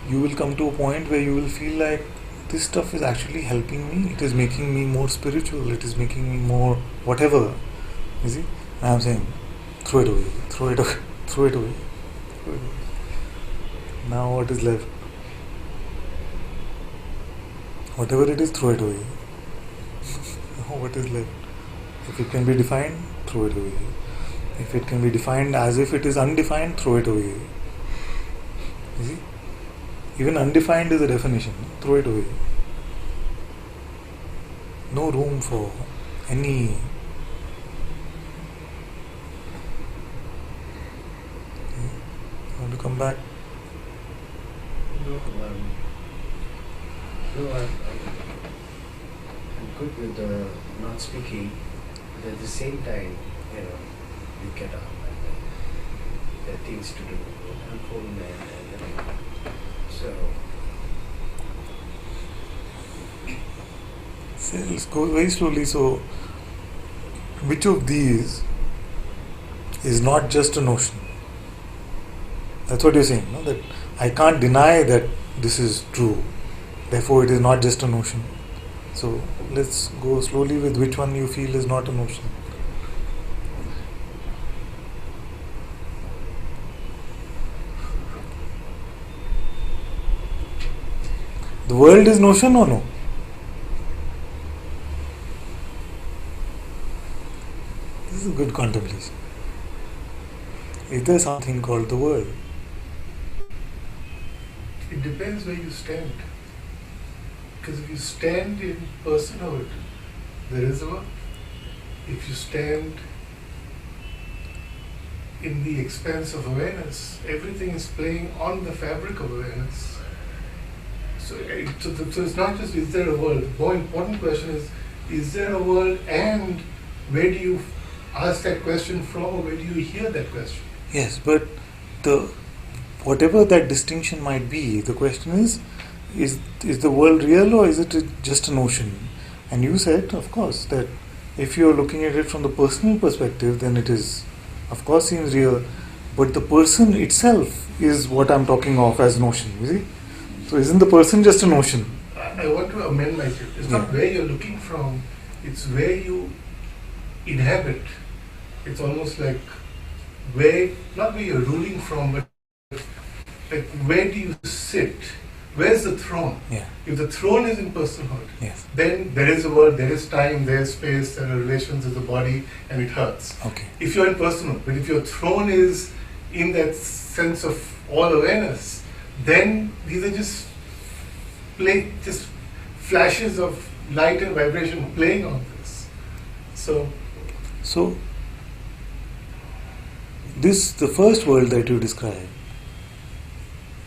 you will come to a point where you will feel like this stuff is actually helping me. It is making me more spiritual. It is making me more whatever. You see? And I'm saying, throw it away, throw it away, throw it away, throw it away. Now what is left? Whatever it is, throw it away. Now what is left? If it can be defined, throw it away. If it can be defined as if it is undefined, throw it away. You see? Even undefined is a definition. Throw it away. No room for any. Want to come back? No, I'm good with not speaking, but at the same time, you get up and there are things to do. I'm full man and so. Let's go very slowly. So, which of these is not just a notion? That's what you're saying, no? That I can't deny that this is true. Therefore, it is not just a notion. So, let's go slowly with which one you feel is not a notion. The world is notion or no? This is a good contemplation. Is there something called the world? It depends where you stand. Because if you stand in personhood, there is a world. If you stand in the expanse of awareness, everything is playing on the fabric of awareness. So it's not just is there a world. The more important question is there a world, and where do you ask that question from, or where do you hear that question? Yes, but whatever that distinction might be, the question is the world real or is it just a notion? And you said, of course, that if you're looking at it from the personal perspective, then it is, of course, seems real. But the person itself is what I'm talking of as notion, you see? So isn't the person just a notion? I want to amend myself. It's not where you're looking from, it's where you inhabit. It's almost like not where you're ruling from, but like where do you sit Where's the throne? Yeah. If the throne is in personhood, Yes. then there is a world, there is time, there is space, there are relations with the body, and it hurts. Okay. If you're in personhood, but if your throne is in that sense of all awareness, then these are just flashes of light and vibration playing on this. So the first world that you describe,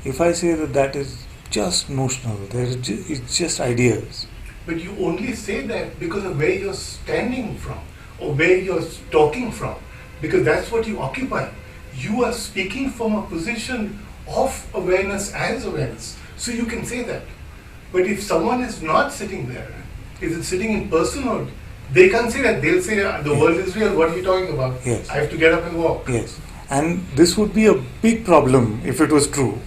if I say that is just notional, it's just ideas. but you only say that because of where you're standing from or where you're talking from, because that's what you occupy. You are speaking from a position of awareness as awareness, so you can say that. But if someone is not sitting there, is it sitting in personhood, they can't say that. They'll say, the world is real, what are you talking about? Yes. I have to get up and walk. Yes. And this would be a big problem if it was true,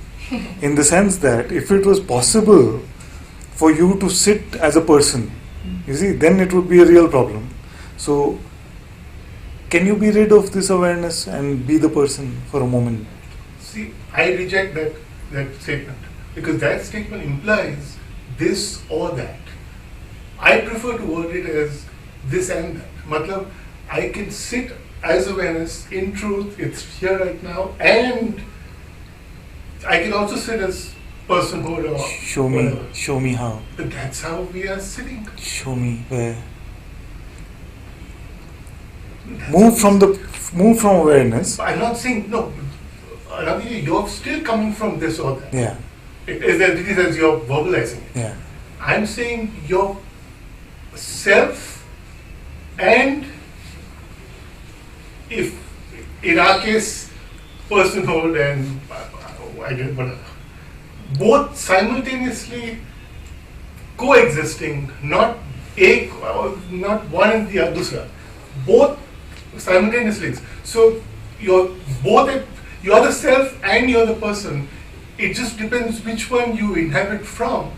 in the sense that if it was possible for you to sit as a person, you see, then it would be a real problem. So, can you be rid of this awareness and be the person for a moment? See, I reject that statement, because that statement implies this or that. I prefer to word it as this and that. Matlab, I can sit as awareness in truth, it's here right now, and I can also sit as personhood or whatever. Show me how. But that's how we are sitting. Show me where. That's Move how from awareness. I'm not saying, no, you're still coming from this or that. Yeah, It is as you're verbalizing it. yeah. I'm saying your self, and if in our case personhood and I guess whatever, both simultaneously coexisting, not one and the other, both simultaneously. So you're the self and you're the person. It just depends which one you inhabit from.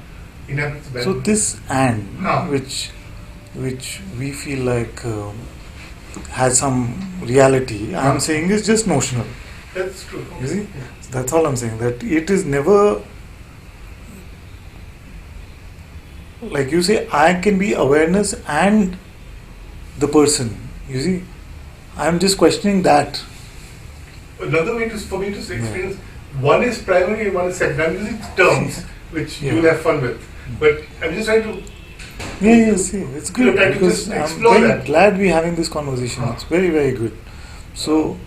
So this and, Huh. which we feel like has some reality, I'm saying is just notional. That's true. You see? So that's all I'm saying. That it is never, like you say, I can be awareness and the person. You see? I'm just questioning that. Another way for me to experience, one is primary and one is secondary. I'm using terms which Yeah. you'll have fun with. But I'm just trying to. Yeah, see, it's good Try to because just I'm explore very that. glad we're having this conversation. Huh. It's very, very good. So,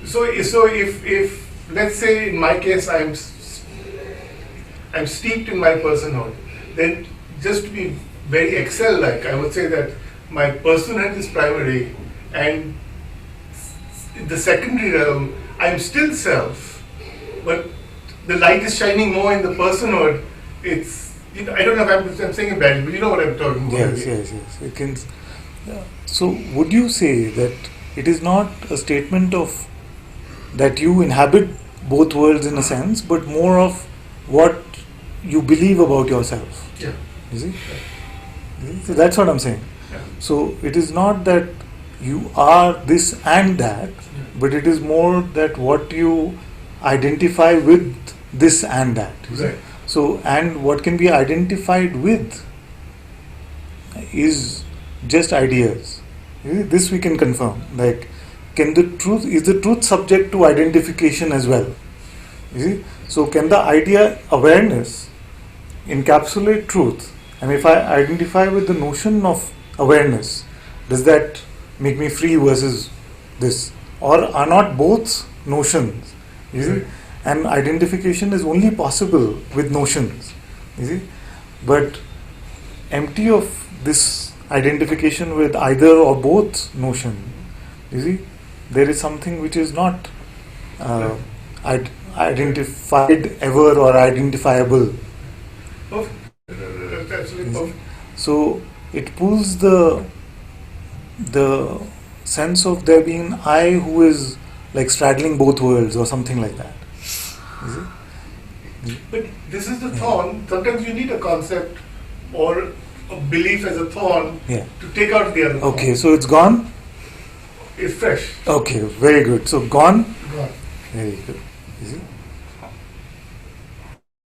So if let's say in my case I'm steeped in my personhood, then just to be very Excel-like, I would say that my personhood is primary, and the secondary realm, I'm still self, but the light is shining more in the personhood. It's, I don't know if I'm saying it badly, but you know what I'm talking about. yes. It can. So, would you say that it is not a statement of that you inhabit both worlds in a sense, but more of what you believe about yourself? Yeah. You see? So that's what I'm saying. Yeah. So it is not that you are this and that, but it is more that what you identify with this and that. You see? Right. So, and what can be identified with is just ideas. You see, this we can confirm. Like, is the truth subject to identification as well? You see? So, can the idea awareness encapsulate truth? And if I identify with the notion of awareness, does that make me free versus this? Or are not both notions? You see? And identification is only possible with notions. You see? But empty of this identification with either or both notion, you see, there is something which is not identified ever or identifiable. Perfect. That's absolutely perfect. So it pulls the sense of there being I who is like straddling both worlds or something like that. Is it? But this is the thorn. Sometimes you need a concept or a belief as a thorn Yeah. to take out the other thorn. Okay, so it's gone? It's fresh. Okay, very good. So gone? Gone. Very good. You see?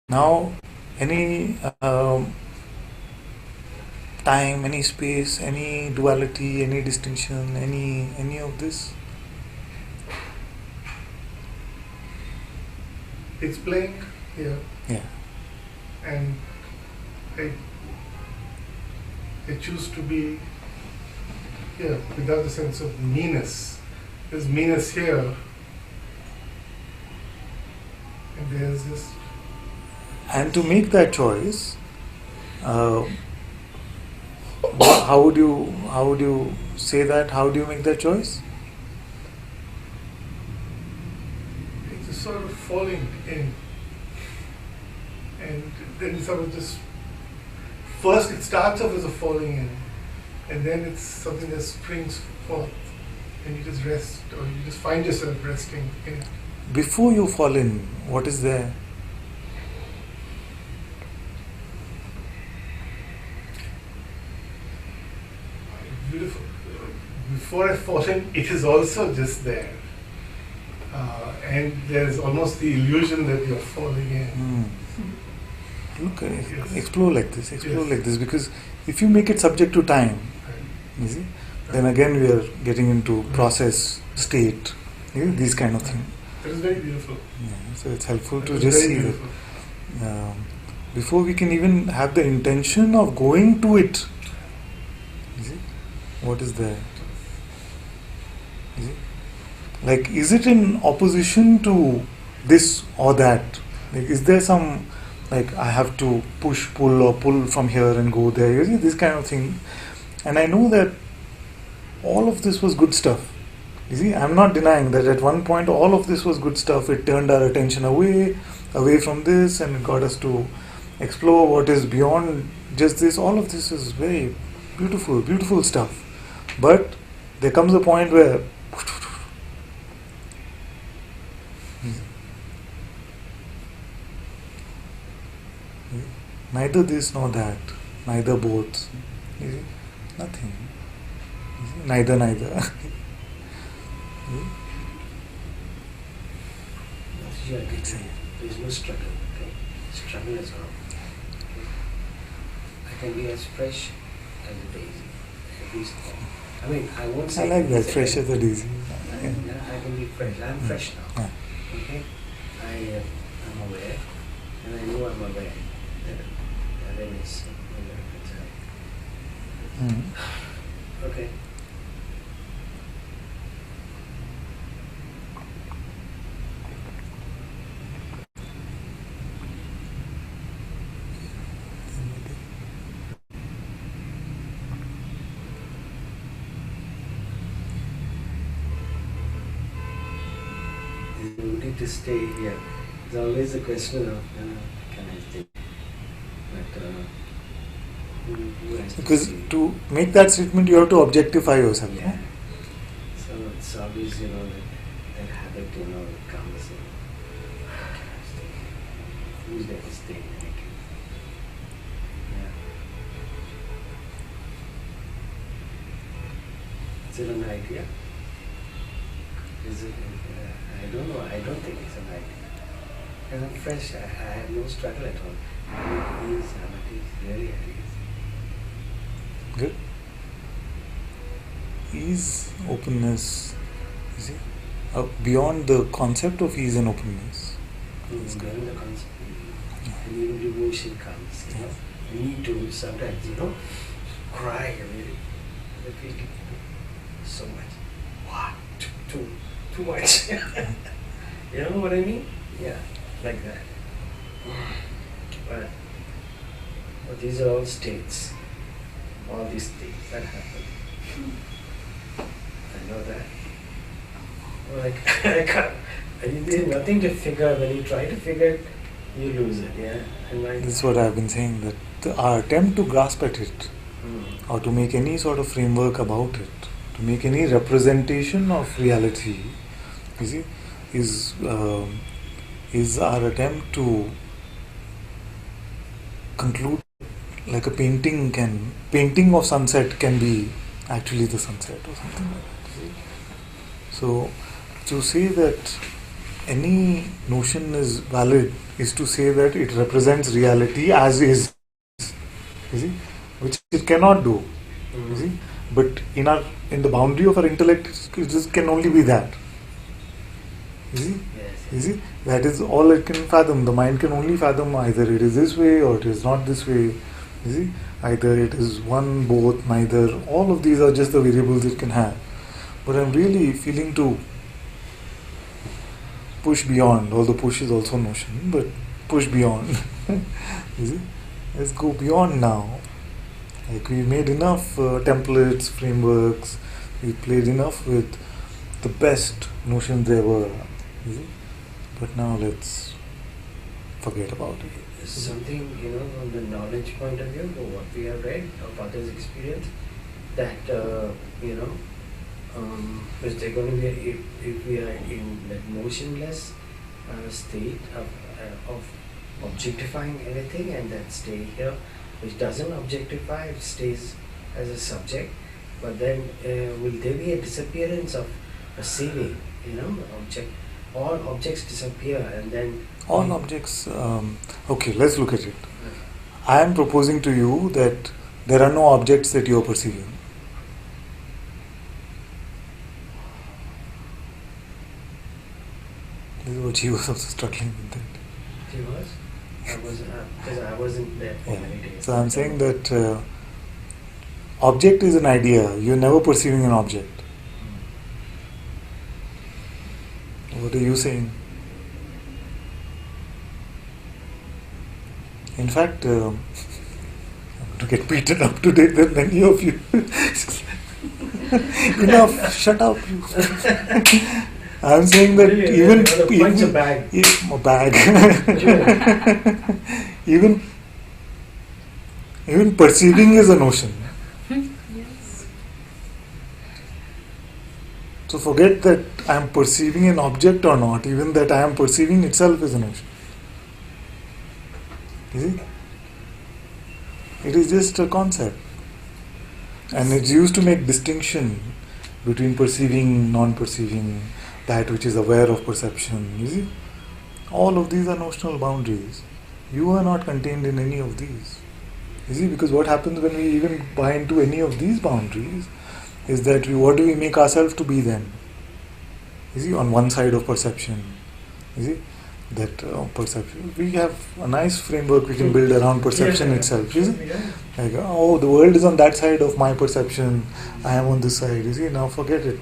Now, any time, any space, any duality, any distinction, any of this? It's playing here, Yeah. and I choose to be here without the sense of meanness. There's meanness here, and there's this. And to make that choice, how would you say that? How do you make that choice? It's a sort of falling in, and then sort of just. First, it starts off as a falling in, and then it's something that springs forth, and you just rest, or you just find yourself resting in it. Before you fall in, what is there? Beautiful. Before I fall in, it is also just there. And there's almost the illusion that you're falling in. Look, Yes. explore like this, Yes. like this, because if you make it subject to time, you see, then again we are getting into process, state, these kind of things. That is very beautiful. Yeah, so it's helpful That to is just very see beautiful. that before we can even have the intention of going to it. You see, what is there? You see? Like, is it in opposition to this or that? Like, is there some, like, I have to push, pull, or pull from here and go there? You see, this kind of thing. And I know that all of this was good stuff. You see, I'm not denying that at one point all of this was good stuff. It turned our attention away from this, and it got us to explore what is beyond just this. All of this is very beautiful, beautiful stuff. But there comes a point where neither this nor that, neither both. You see? Nothing. You see? Neither. There's no struggle. Okay? Struggle is wrong. Okay? I can be as fresh as a daisy. Every step. I mean, I won't I say. like that, it's a- fresh as a daisy. Yeah. I can be fresh. I'm fresh now. Yeah. Okay? I'm aware, and I know I'm aware that awareness. Mm. Okay. You need to stay here. There's always a question of can I stay? But who has Because stay? to make that statement, you have to objectify yourself. Yeah. No? So it's always, that habit, that comes in. Can I stay? Who's there to stay? Yeah. Is it an idea? Is it? I don't know. I don't think it's an idea. And I'm fresh. I have no struggle at all. I'm at ease, really at ease. Good. Ease, openness, you see, beyond the concept of ease and openness. Beyond the concept. And even devotion comes, You need to sometimes, cry a little. I feel so much. What? Too much. You know what I mean? Yeah, like that. But these are all states. All these states that happen. I know that. Like, I can't. There's nothing to figure. When you try to figure it, you lose it. Yeah. And This is what I've been saying, that our attempt to grasp at it, or to make any sort of framework about it, to make any representation of reality, you see, is our attempt to conclude like a painting of sunset can be actually the sunset or something like that. So to say that any notion is valid is to say that it represents reality as is. You see, which it cannot do. You see, but in the boundary of our intellect, it just can only be that. You see, you see, that is all it can fathom. The mind can only fathom either it is this way or it is not this way. You see, either it is one, both, neither. All of these are just the variables it can have. But I'm really feeling to push beyond, although push is also notion, but push beyond. You see? Let's go beyond now. Like we made enough templates, frameworks, we played enough with the best notions there were. You see? But now let's forget about it. Something, from the knowledge point of view, from what we have read of others' experience, that, because they're going to be, if we are in that motionless state of objectifying anything and then stay here, which doesn't objectify, it stays as a subject, but then will there be a disappearance of perceiving, object, all objects disappear and then... All objects, okay, let's look at it. I am proposing to you that there are no objects that you are perceiving. This is what he was also struggling with that. He was? Because I wasn't there for many days. So I'm saying that object is an idea. You're never perceiving an object. What are you saying? In fact, I'm going to get beaten up today with many of you. Enough, shut up. I'm saying that even perceiving is a notion. Yes. So forget that I am perceiving an object or not. Even that I am perceiving itself is a notion. You see? It is just a concept. And it's used to make distinction between perceiving, non-perceiving, that which is aware of perception. You see? All of these are notional boundaries. You are not contained in any of these. You see? Because what happens when we even buy into any of these boundaries is that what do we make ourselves to be then? You see? On one side of perception. You see? That perception. We have a nice framework we can build around perception itself. You see? Like, oh, the world is on that side of my perception. I am on this side. You see? Now forget it.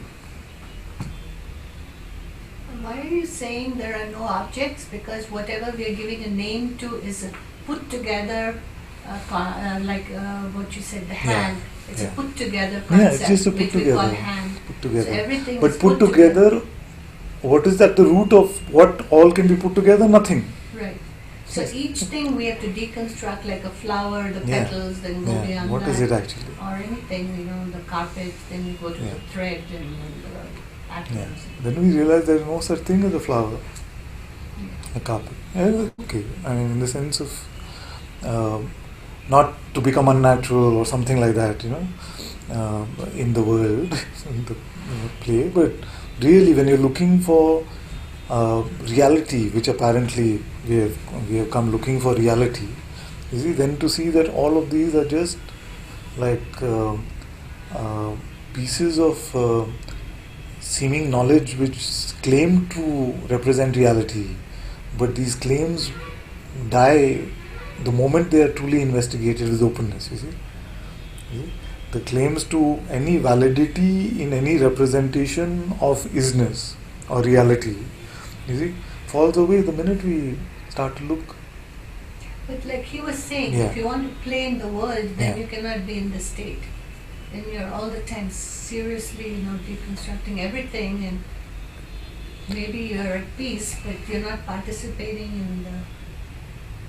Why are you saying there are no objects? Because whatever we are giving a name to is a put together, like what you said, the hand. It's a put together concept. Yeah, it's just a put which together. we call hand. Put together. So everything but is put together, what is at the root of what all can be put together? Nothing. Right. So each thing we have to deconstruct, like a flower, the petals, then go beyond what that. is it actually? Or anything, the carpet, then you go to the thread and the atoms. Then we realize there is no such thing as a flower, a carpet. Okay, I mean in the sense of not to become unnatural or something like that, in the world, in the play, but really when you're looking for reality, which apparently we have come looking for reality, you see, then to see that all of these are just like pieces of seeming knowledge which claim to represent reality, but these claims die the moment they are truly investigated with openness. You see? The claims to any validity in any representation of isness or reality, you see, falls away the minute we start to look. But like he was saying, if you want to play in the world, then you cannot be in the state. Then you're all the time seriously, deconstructing everything, and maybe you're at peace, but you're not participating in the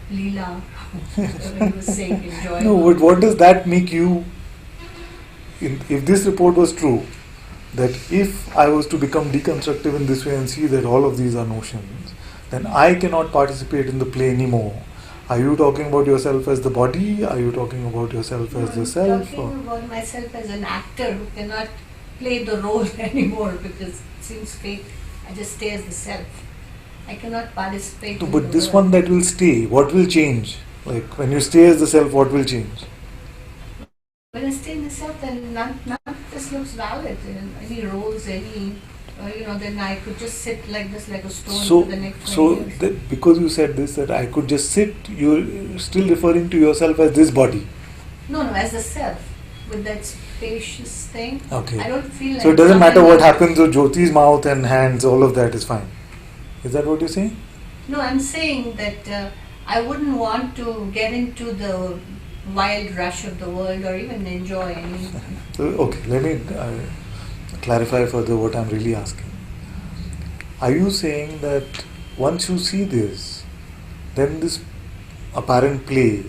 Leela, whatever he was saying, enjoying. No, but what does that make you? If this report was true, that if I was to become deconstructive in this way and see that all of these are notions, then I cannot participate in the play anymore. Are you talking about yourself as the body? Are you talking about yourself as the self? I'm talking about myself as an actor who cannot play the role anymore because it seems fake. I just stay as the self. I cannot participate. No, in but the this world. one that will stay, what will change? Like when you stay as the self, what will change? When I stay in the self, then none of this looks valid. Any roles, then I could just sit like this, like a stone for the next 20 years. That because you said this, that I could just sit, you're still referring to yourself as this body. No, as the self, with that spacious thing. Okay. I don't feel like. So it doesn't matter what something- happens to Jyoti's mouth and hands, all of that is fine. Is that what you're saying? No, I'm saying that I wouldn't want to get into the wild rush of the world or even enjoy any. Okay, let me clarify further what I'm really asking. Are you saying that once you see this, then this apparent play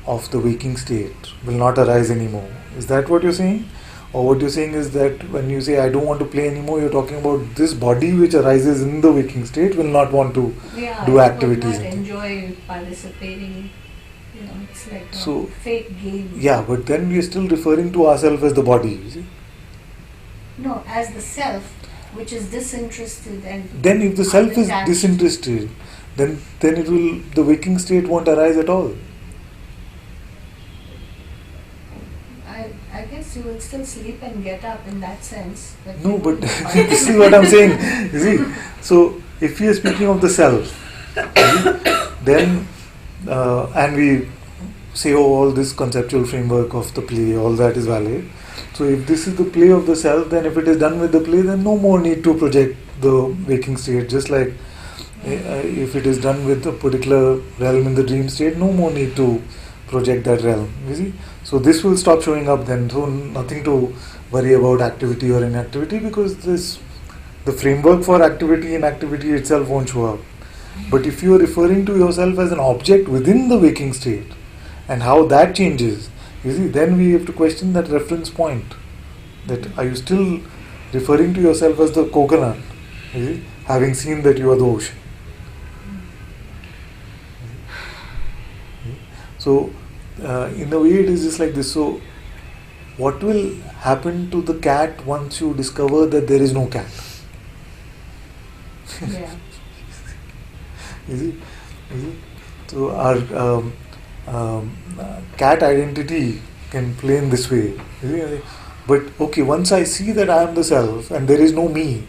of the waking state will not arise anymore? Is that what you're saying? Or what you're saying is that when you say I don't want to play anymore, you're talking about this body which arises in the waking state will not want to do activities. I would in not it. enjoy participating. It's like So- a fake game. Yeah, but then we're still referring to ourselves as the body. You see? No, as the self, which is disinterested and. Then if the self is unattached. disinterested, then the waking state won't arise at all. I guess you will still sleep and get up in that sense. No, but this is what I'm saying. You see, so if we are speaking of the self, then and we say, oh, all this conceptual framework of the play, all that is valid. So if this is the play of the self, then if it is done with the play, then no more need to project the waking state. Just like if it is done with a particular realm in the dream state, no more need to project that realm. You see? So this will stop showing up then. So nothing to worry about activity or inactivity, because the framework for activity and activity itself won't show up. But if you are referring to yourself as an object within the waking state and how that changes, you see, then we have to question that reference point. That are you still referring to yourself as the coconut, you see, having seen that you are the ocean? So in a way it is just like this. So what will happen to the cat once you discover that there is no cat? Yeah. You see? So our cat identity can play in this way. You see? But okay, once I see that I am the self and there is no me,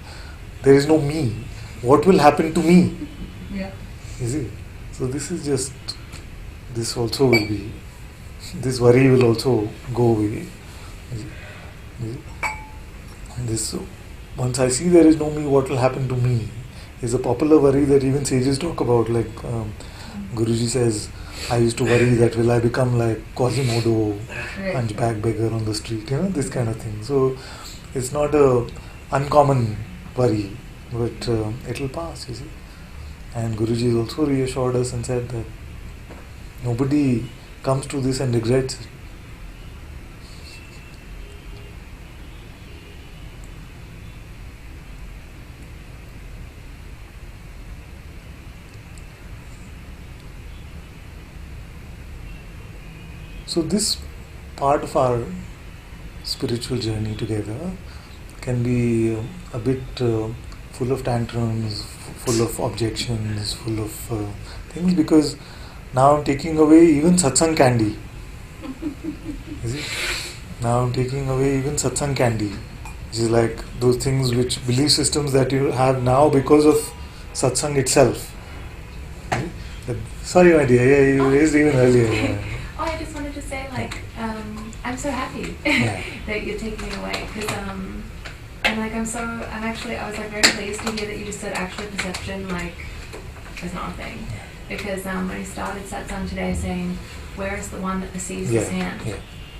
what will happen to me? Yeah. You see? So this is just, this also will be, this worry will also go away. You see? This, once I see there is no me, what will happen to me? Is a popular worry that even sages talk about. Like Guruji says, I used to worry that will I become like Quasimodo, hunchback beggar on the street, this kind of thing. So it's not a uncommon worry, but it will pass, you see. And Guruji has also reassured us and said that nobody comes to this and regrets it. So this part of our spiritual journey together can be a bit full of tantrums, full of objections, full of things, because now I'm taking away even satsang candy. Is it? Now I'm taking away even satsang candy, which is like those things which belief systems that you have now because of satsang itself. Sorry, my dear, yeah, you raised even earlier. Yeah. Oh, I just wanted to say, I'm so happy Yeah. that you're taking me away, because, I was like very pleased to hear that you just said actual perception, is not a thing. Because when you started Satsang today saying, where is the one that perceives his hand? Yeah.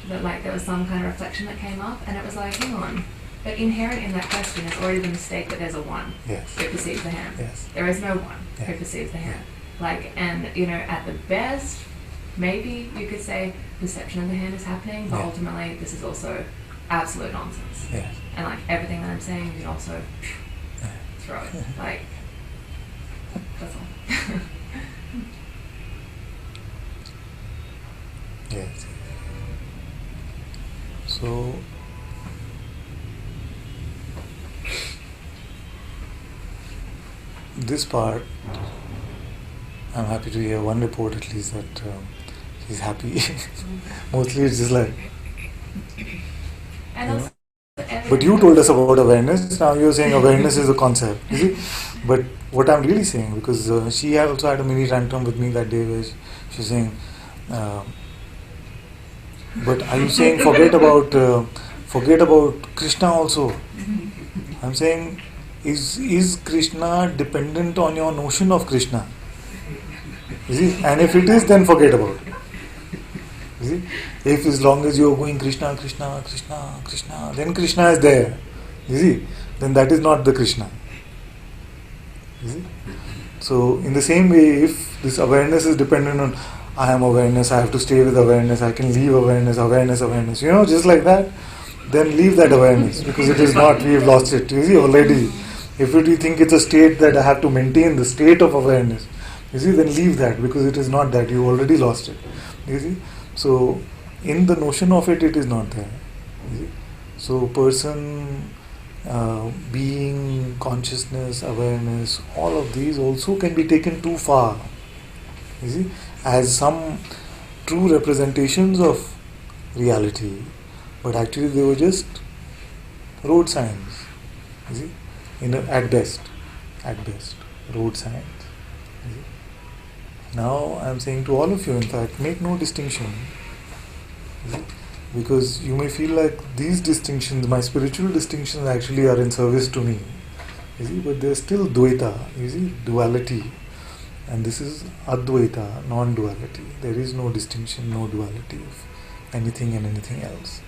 That there was some kind of reflection that came up, and it was like, hang on. But inherent in that question is already the mistake that there's a one Yes. who perceives the hand. Yes. There is no one who Yeah. perceives the hand. At the best, maybe you could say perception of the hand is happening, but Yeah. ultimately this is also absolute nonsense. Yes. And everything that I'm saying, you can also throw it. That's all. Yes. So this part, I'm happy to hear one report at least that he's happy. Mostly it's just like, And you also, know. But you told us about awareness. Now you're saying awareness is a concept. You see? But what I'm really saying, because she also had a mini tantrum with me that day where she's saying, but are you saying forget about Krishna also? I'm saying, is Krishna dependent on your notion of Krishna? You see? And if it is, then forget about it. You see? If as long as you are going Krishna, Krishna, Krishna, Krishna, then Krishna is there. You see? Then that is not the Krishna. You see? So in the same way, if this awareness is dependent on I am awareness, I have to stay with awareness, I can leave awareness, awareness, just like that, then leave that awareness, because it is not, we have lost it. You see, already. If you think it's a state that I have to maintain the state of awareness, you see, then leave that, because it is not that, you already lost it. You see? So in the notion of it, it is not there. You see? So person, being, consciousness, awareness, all of these also can be taken too far. You see, as some true representations of reality, but actually they were just road signs. You see, at best, road signs. You see? Now I am saying to all of you, in fact, make no distinction. You see? Because you may feel like these distinctions, my spiritual distinctions, actually are in service to me. You see, but they are still Dvaita. You see, duality. And this is Advaita, non-duality. There is no distinction, no duality of anything and anything else.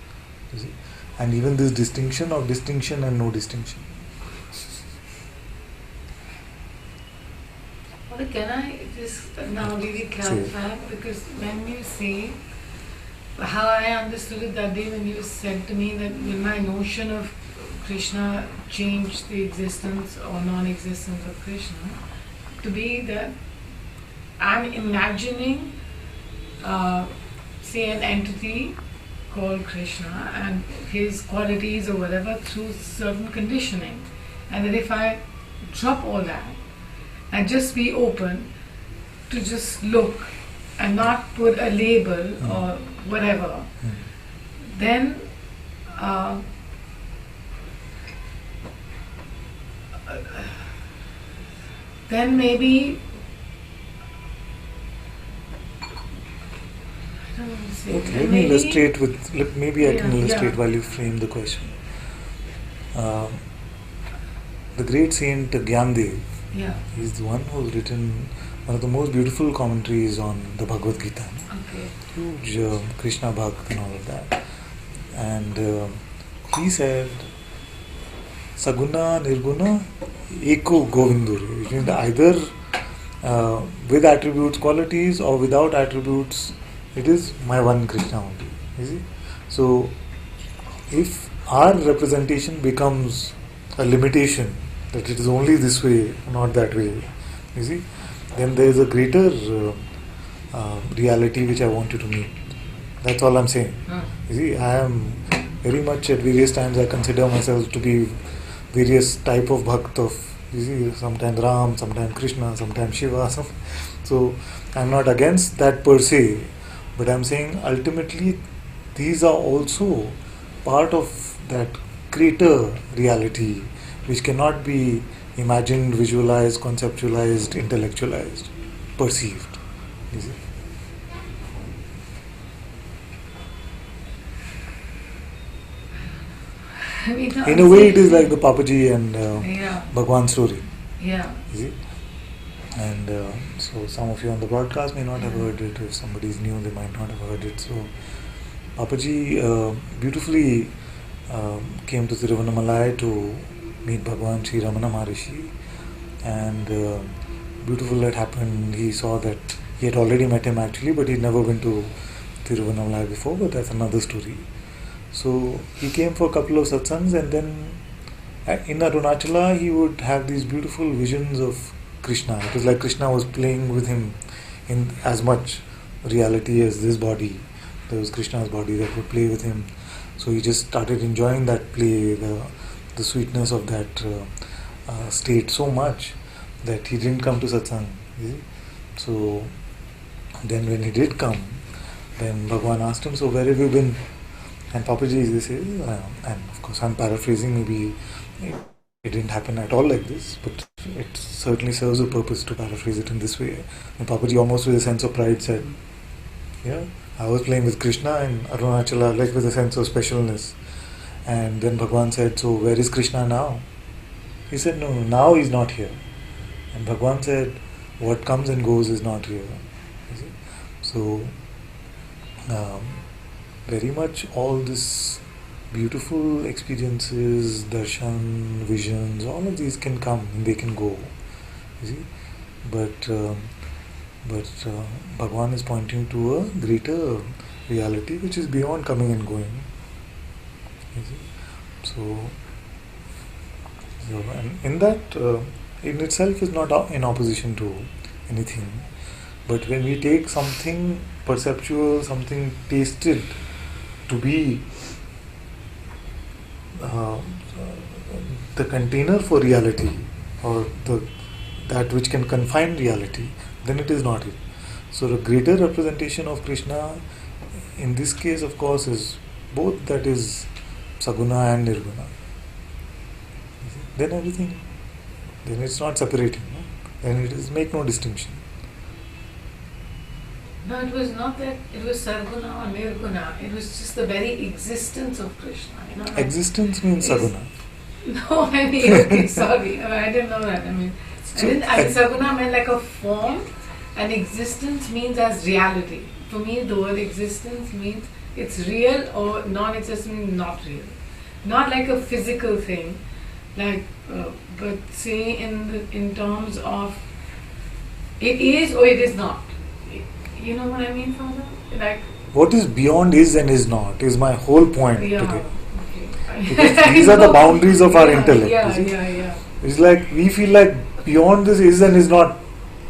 You see? And even this distinction of distinction and no distinction. Well, can I just now really clarify? Because when you say, how I understood it that day when you said to me that will my notion of Krishna change the existence or non-existence of Krishna, to be that I'm imagining, say, an entity called Krishna and his qualities or whatever through certain conditioning, and that if I drop all that and just be open to just look and not put a label or whatever, then maybe I don't know what to say. Okay, let me illustrate with, maybe I can illustrate while you frame the question. The great saint Gyandev, he's the one who's written one of the most beautiful commentaries on the Bhagavad Gita. Okay. Huge Krishna Bhakt and all of that. And he said, Saguna Nirguna Eko Govindur. Which means either with attributes, qualities, or without attributes, it is my one Krishna only. You see? So, if our representation becomes a limitation, that it is only this way, not that way, you see, then there is a greater reality which I want you to meet. That's all I'm saying. You see, I am very much at various times I consider myself to be various type of bhakt of, you see, sometimes Ram, sometimes Krishna, sometimes Shiva. So I'm not against that per se, but I'm saying ultimately these are also part of that greater reality which cannot be imagined, visualized, conceptualized, intellectualized, perceived. You see? I mean, In a way, it is like the Papaji and Bhagwan story. Yeah. You see? And so some of you on the broadcast may not have heard it. If somebody is new, they might not have heard it. So Papaji beautifully came to Tiruvannamalai to meet Bhagwan Sri Ramana Maharishi, and beautiful that happened. He saw that he had already met him actually, but he'd never been to Tiruvannamalai before, but that's another story. So he came for a couple of satsangs, and then in Arunachala he would have these beautiful visions of Krishna. It was like Krishna was playing with him in as much reality as this body. There was Krishna's body that would play with him. So he just started enjoying that play, the sweetness of that state so much that he didn't come to satsang. You see? So then when he did come, then Bhagwan asked him, so where have you been? And Papaji, they say, and of course I'm paraphrasing, maybe it didn't happen at all like this, but it certainly serves a purpose to paraphrase it in this way. And Papaji almost with a sense of pride said, yeah, I was playing with Krishna in Arunachala, like with a sense of specialness. And then Bhagwan said, so where is Krishna now? He said, no, now he's not here. And Bhagwan said, what comes and goes is not here. You see? So, very much all this beautiful experiences, darshan, visions, all of these can come and they can go. You see? But Bhagwan is pointing to a greater reality which is beyond coming and going. You see? So and in that, in itself is not in opposition to anything. But when we take something perceptual, something tasted to be the container for reality, or that which can confine reality, then it is not it. So the greater representation of Krishna in this case, of course, is both, that is Saguna and Nirguna. Then everything, then it's not separating, no? Then it is make no distinction. No, it was not that it was Sarguna or Nirguna. It was just the very existence of Krishna. You know, Existence means Saguna. No, I mean, okay, sorry. I didn't know that. I mean, Saguna meant like a form, and existence means as reality. For me, the word existence means it's real, or non-existent means not real. Not like a physical thing, like, but say in terms of it is or it is not. You know what I mean, Father? Like, what is beyond is and is not is my whole point today. Okay. Because these are the boundaries of our intellect. Yeah. It's like we feel like beyond this is and is not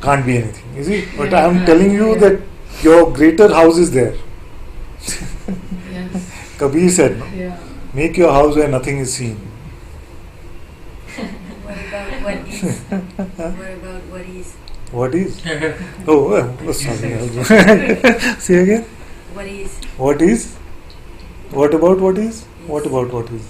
can't be anything. You see? But I am telling you that your greater house is there. Yes. Kabir said, no? Yeah. Make your house where nothing is seen. What about what is? What about what is? What is? Sorry. Say again. What is? What is? What about what is? What about what is?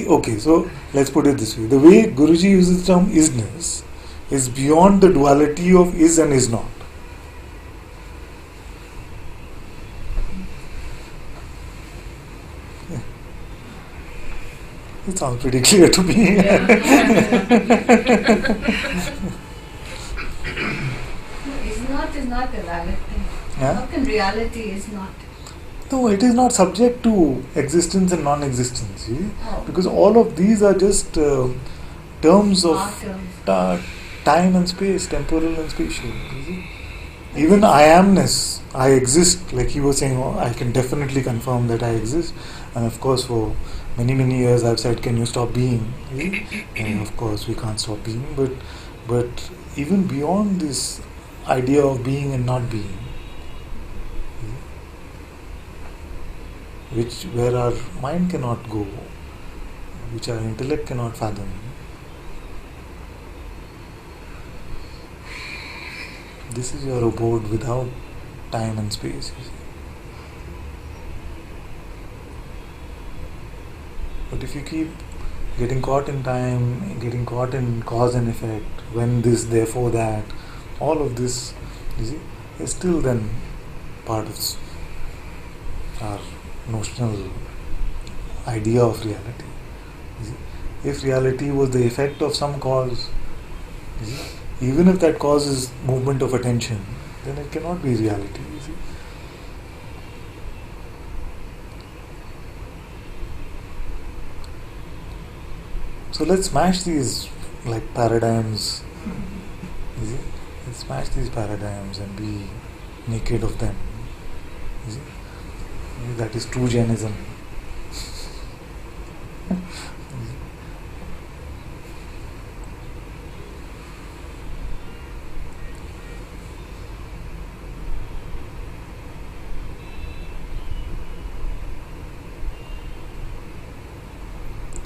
Okay, so let's put it this way. The way Guruji uses the term isness is beyond the duality of is and is not. It sounds pretty clear to me. Is not a valid thing. Yeah? How can reality is not? No, it is not subject to existence and non-existence. See? Oh. Because all of these are just terms of Terms. time and space, temporal and spatial. You see? Even I amness, I exist, like he was saying, I can definitely confirm that I exist. And of course, for many years I've said, can you stop being? And of course we can't stop being, but even beyond this idea of being and not being, where our mind cannot go, which our intellect cannot fathom. This is your abode without time and space. You see. But if you keep getting caught in time, getting caught in cause and effect, when this, therefore that, all of this, you see, is still then part of our notional idea of reality. You see. If reality was the effect of some cause, you see, even if that cause is movement of attention, then it cannot be reality. You see. So let's smash these like paradigms. You see? Let's smash these paradigms and be naked of them. You see? That is true Jainism.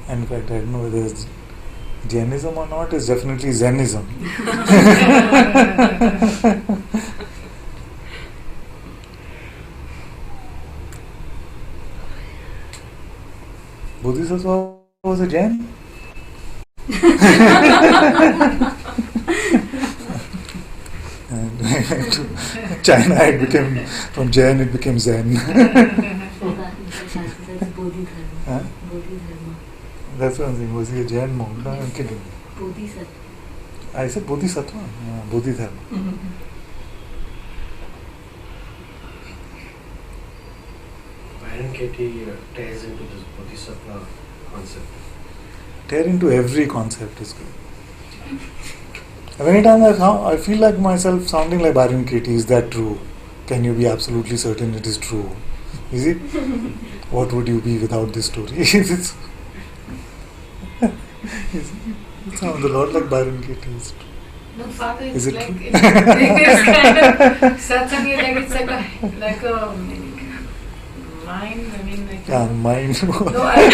In fact, I don't know whether it's Jainism or not. It's definitely Zenism. Bodhisattva was a Jain? And to China, it became, from Jain it became Zen. Huh? That's what I'm saying. Was he a Jain monk? No, I'm kidding. Bodhisattva. I said Bodhisattva. Bodhidharma. Byron Katie tears into this Bodhisattva concept. Tear into every concept is good. Many times I feel like myself sounding like Byron Katie. Is that true? Can you be absolutely certain it is true? Is it? What would you be without this story? It sounds a lot like Byron Katie. No, Father, Is it's it like true? it's kind of Satsang, like it's like a mind. I mean, like Mind. no, I'm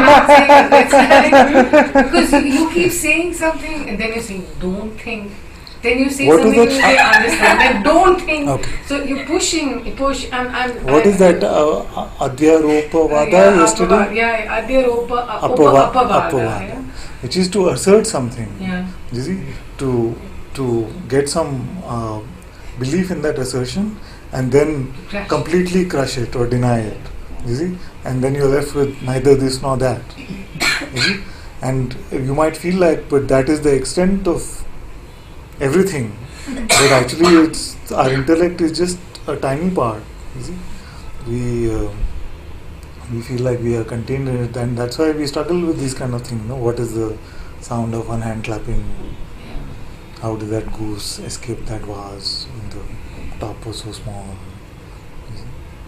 not saying it's like, because you keep saying something and then you say don't think. Then you say What is something you that? say understand. Then don't think. Okay. So you push. What is that? Adhyaropavada yesterday? Yeah, Adhyaropa Apavada. yeah. Which is to assert something. Yeah. You see, to get some belief in that assertion and then Crash. completely crush it or deny it. You see, and then you're left with neither this nor that. You see, and you might feel like, but that is the extent of everything. But actually, it's our intellect is just a tiny part. You see, we feel like we are contained in it, and that's why we struggle with these kind of things. What is the sound of one hand clapping? How did that goose escape that vase when the top was so small?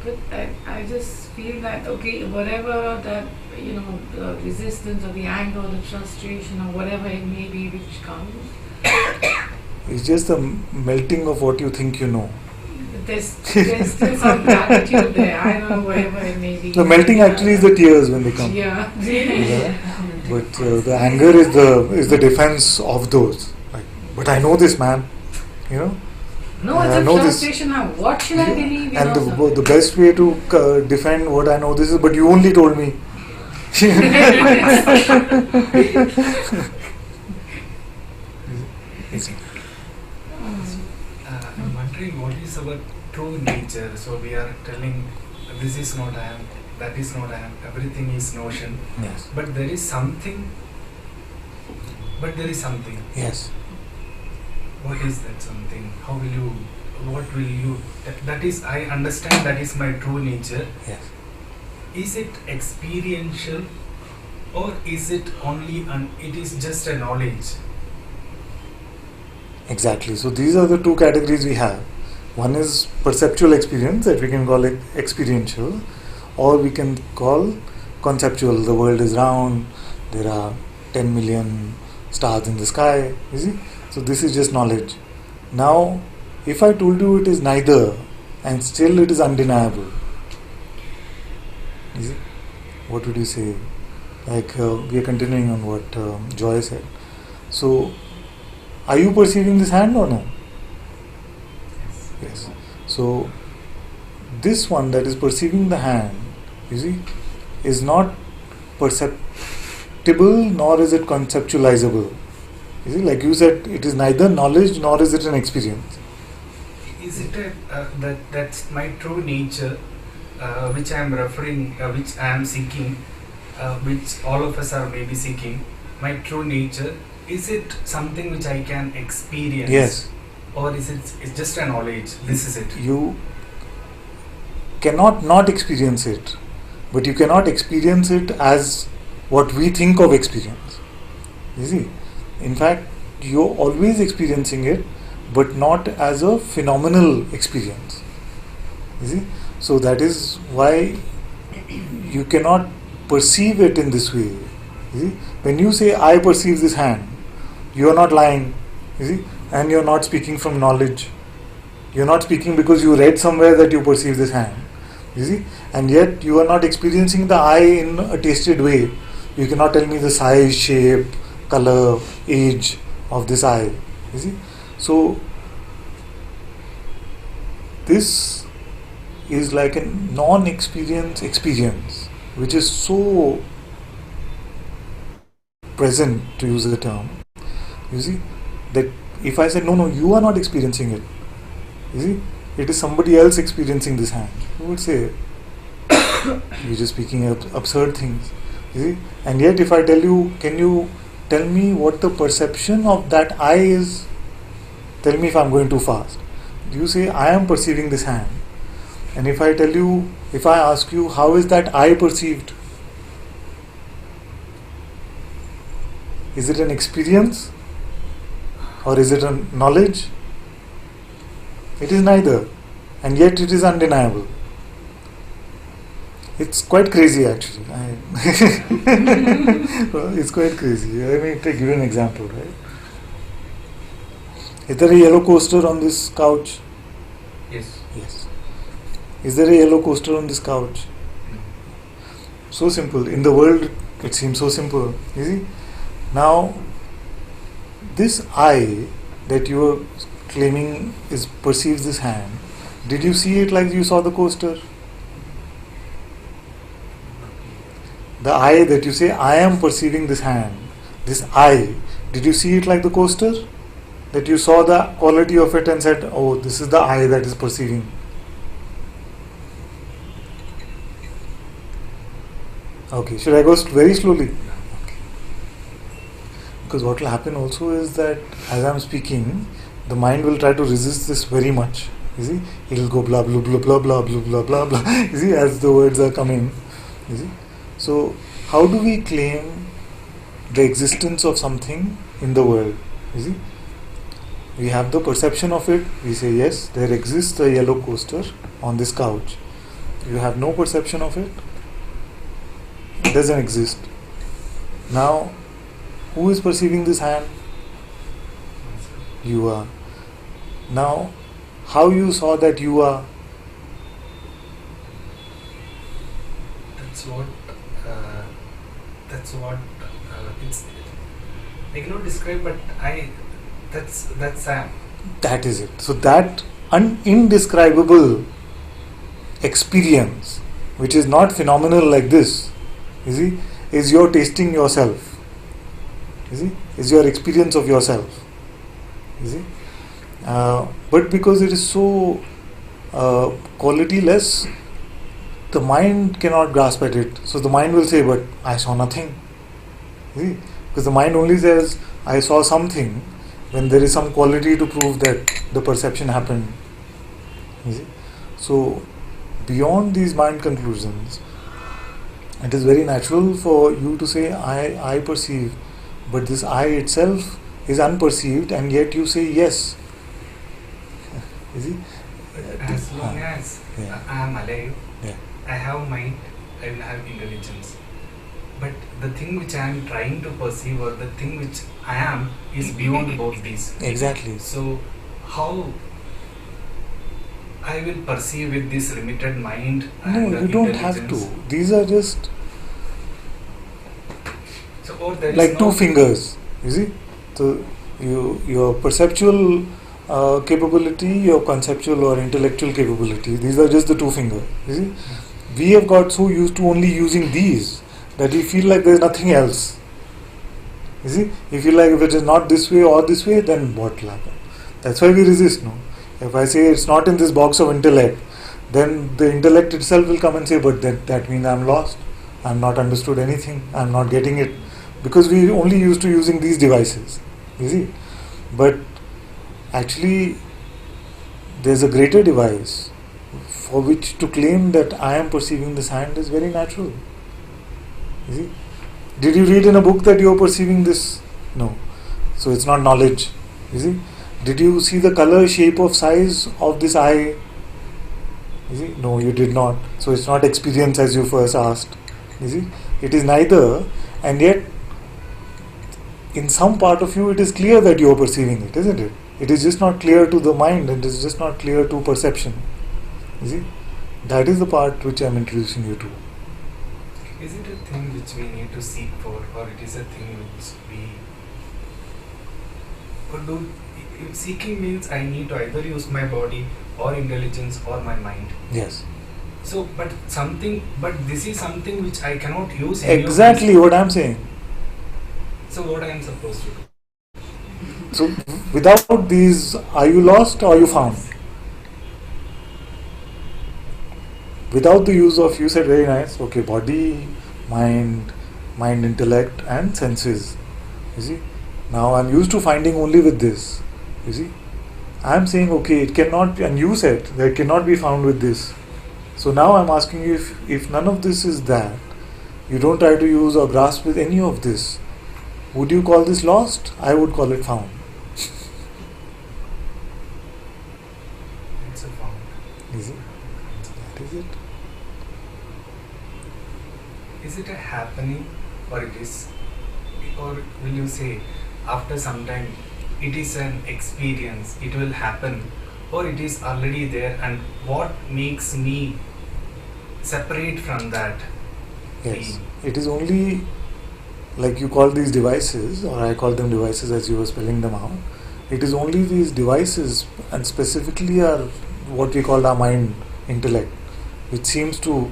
But I just feel that, okay, whatever that, the resistance or the anger or the frustration or whatever it may be which comes, It's just the melting of what you think you know. there's still some gratitude there. I don't know, whatever it may be. The melting actually is the tears when they come. Yeah. Yeah. But the anger is the defense of those. Like, but I know this, man. No, it's I a know this. frustration now. What should I believe? And the best way to defend what I know this is, but you only told me. I'm wondering what is our true nature. So we are telling this is not I am, that is not I am, everything is notion. Yes. But there is something. Yes. What is that something? How will you, what will you, that is, I understand that is my true nature. Yes. Is it experiential or is it only, it is just a knowledge? Exactly. So these are the two categories we have. One is perceptual experience that we can call it experiential, or we can call conceptual. The world is round, there are 10 million stars in the sky, you see. So this is just knowledge. Now, if I told you it is neither, and still it is undeniable, you see, what would you say? Like we are continuing on what Joy said. So, are you perceiving this hand or no? Yes. So, this one that is perceiving the hand, you see, is not perceptible nor is it conceptualizable. You see, like you said, it is neither knowledge nor is it an experience. Is it that's my true nature, which I am referring, which I am seeking, which all of us are maybe seeking, my true nature? Is it something which I can experience? Yes. Or is it's just a knowledge? This is it. You cannot not experience it, but you cannot experience it as what we think of experience. You see, in fact, you're always experiencing it, but not as a phenomenal experience. You see, so that is why you cannot perceive it in this way. You see, when you say I perceive this hand, you are not lying. You see, and you are not speaking from knowledge. You are not speaking because you read somewhere that you perceive this hand. You see? And yet you are not experiencing the eye in a tasted way. You cannot tell me the size, shape, color, age of this eye. You see? So this is like a non-experience experience, which is so present, to use the term. You see? That if I say, no, you are not experiencing it. You see? It is somebody else experiencing this hand. Who would say, you're just speaking absurd things. You see? And yet if I tell you, can you tell me what the perception of that eye is? Tell me if I'm going too fast. You say, I am perceiving this hand. And if I tell you, if I ask you, how is that eye perceived? Is it an experience? Or is it a knowledge? It is neither. And yet it is undeniable. It's quite crazy actually. It's quite crazy. Let me give you an example, right? Is there a yellow coaster on this couch? Yes. Yes. Is there a yellow coaster on this couch? So simple. In the world, it seems so simple. You see? Now, this eye that you are claiming perceives this hand, did you see it like you saw the coaster? The eye that you say, I am perceiving this hand, this eye, did you see it like the coaster? That you saw the quality of it and said, oh, this is the eye that is perceiving. Okay, should I go very slowly? Okay. Because what will happen also is that as I am speaking, the mind will try to resist this very much. You see, it will go blah blah blah blah blah blah blah blah blah. You see, as the words are coming. You see, so how do we claim the existence of something in the world? You see, we have the perception of it. We say yes, there exists a yellow coaster on this couch. You have no perception of it. It doesn't exist. Now, who is perceiving this hand? You are. Now, how you saw that you are? That's what it's. I cannot describe, but that's Sam. That is it. So that indescribable experience, which is not phenomenal like this, you see, is your tasting yourself. You see, is your experience of yourself. You see, but because it is so quality-less, the mind cannot grasp at it. So the mind will say, but I saw nothing. You see, because the mind only says, I saw something when there is some quality to prove that the perception happened. You see, so beyond these mind conclusions, it is very natural for you to say, I perceive, but this I itself is unperceived, and yet you say yes. You see? As long as I am alive, I have mind, I will have intelligence. But the thing which I am trying to perceive, or the thing which I am, is beyond both these. Exactly. So how I will perceive with this limited mind and no, you don't have to. These are just like two fingers. You see? So your perceptual capability, your conceptual or intellectual capability, these are just the two fingers. You see? We have got so used to only using these that we feel like there is nothing else. You see? You feel like if it is not this way or this way, then what will happen? That's why we resist, no? If I say it's not in this box of intellect, then the intellect itself will come and say, but that means I'm lost. I'm not understood anything. I'm not getting it. Because we only used to using these devices. You see? But actually, there's a greater device for which to claim that I am perceiving this hand is very natural. You see? Did you read in a book that you are perceiving this? No. So it's not knowledge. You see? Did you see the color, shape of size of this eye? You see? No, you did not. So it's not experience as you first asked. You see? It is neither, and yet in some part of you it is clear that you are perceiving it, isn't it? It is just not clear to the mind, and it is just not clear to perception. You see? That is the part which I am introducing you to. Is it a thing which we need to seek for, or it is a thing which we... Or do... If seeking means I need to either use my body or intelligence or my mind. Yes. So, but this is something which I cannot use. Exactly what I am saying. So what I am supposed to do? So without these, are you lost or are you found? Without the use of, you said very nice, okay, body, mind, intellect and senses. You see? Now I'm used to finding only with this. You see? I'm saying, okay, it cannot, and you said that it cannot be found with this. So now I'm asking you, if none of this is that, you don't try to use or grasp with any of this, would you call this lost? I would call it found. It's a found. Is it? That is it. Is it a happening, or it is, or will you say after some time it is an experience, it will happen, or it is already there, and what makes me separate from that? Yes. It is only, like you call these devices, or I call them devices as you were spelling them out, it is only these devices, and specifically are what we call our mind, intellect, which seems to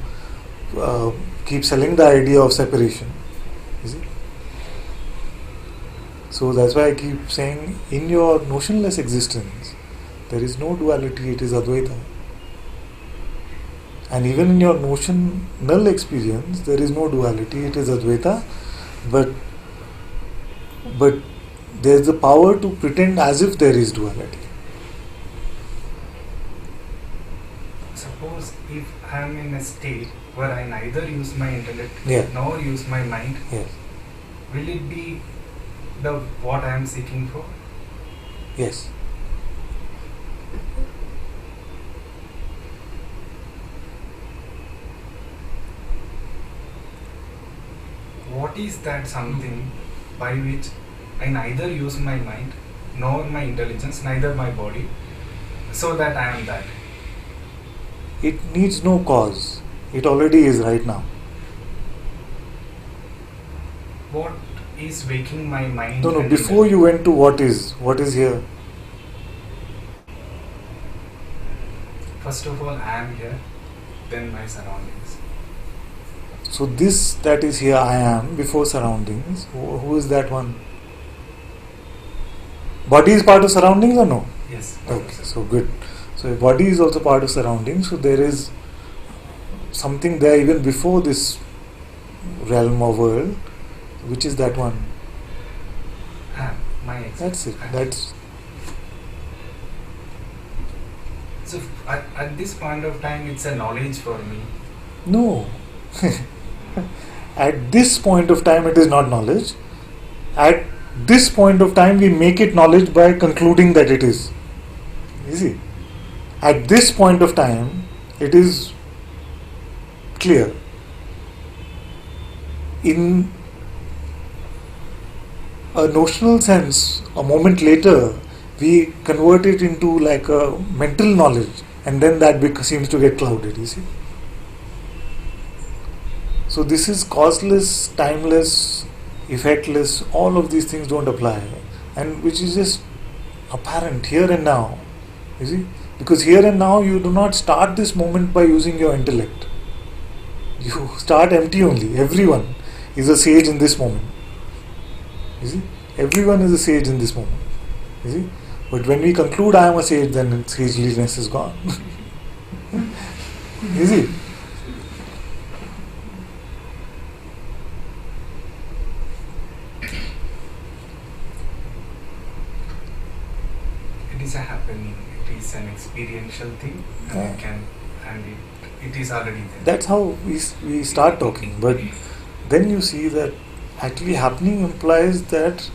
keep selling the idea of separation. You see? So that's why I keep saying, in your notionless existence, there is no duality, it is Advaita. And even in your notional experience, there is no duality, it is Advaita, but there is the power to pretend as if there is duality. Suppose if I am in a state where I neither use my intellect nor use my mind, will it be the what I am seeking for? Yes. What is that something by which I neither use my mind nor my intelligence, neither my body, so that I am that? It needs no cause. It already is right now. What is waking my mind? No, before you went to what is here? First of all, I am here, then my surroundings. So this that is here, I am, before surroundings, who is that one? Body is part of surroundings or no? Yes. Okay, so good. So body is also part of surroundings, so there is something there even before this realm or world, which is that one. My That's it. That's so at this point of time, it's a knowledge for me. no. At this point of time, it is not knowledge. At this point of time, we make it knowledge by concluding that it is. Easy. At this point of time, it is clear. In a notional sense, a moment later, we convert it into like a mental knowledge, and then that seems to get clouded, you see. So this is causeless, timeless, effectless, all of these things don't apply, and which is just apparent here and now, you see. Because here and now you do not start this moment by using your intellect. You start empty only. Everyone is a sage in this moment. You see? Everyone is a sage in this moment. You see? But when we conclude I am a sage, then sageliness is gone. You see? It is a happening. It is an experiential thing, and it is already there. That's how we start talking. But then you see that actually happening implies that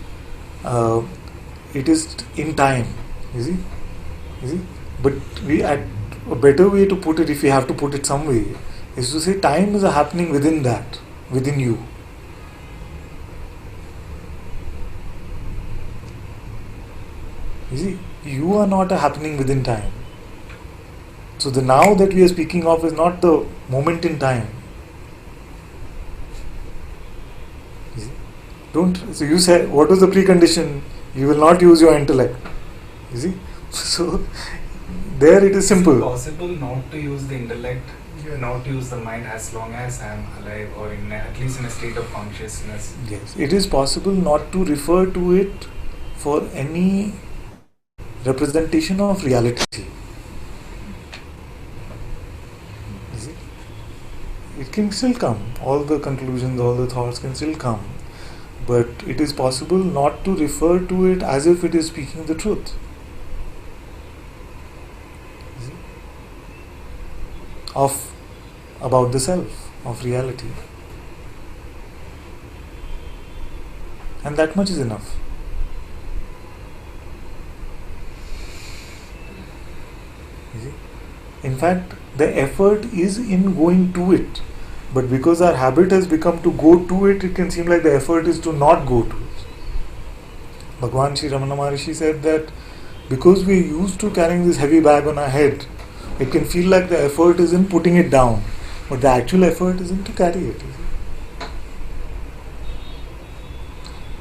it is in time. You see? But a better way to put it, if we have to put it some way, is to say time is a happening within that, within you. You see, you are not a happening within time. So the now that we are speaking of is not the moment in time. You see? So you said, what was the precondition? You will not use your intellect. You see? So there it is simple. Is it possible not to use the intellect, not to use the mind as long as I am alive or at least in a state of consciousness? Yes, it is possible not to refer to it for any representation of reality. You see? It can still come. All the conclusions, all the thoughts can still come. But it is possible not to refer to it as if it is speaking the truth. About the self, of reality. And that much is enough. You see? In fact, the effort is in going to it. But because our habit has become to go to it, it can seem like the effort is to not go to it. Bhagwan Sri Ramana Maharishi said that because we are used to carrying this heavy bag on our head, it can feel like the effort is in putting it down, but the actual effort isn't to carry it.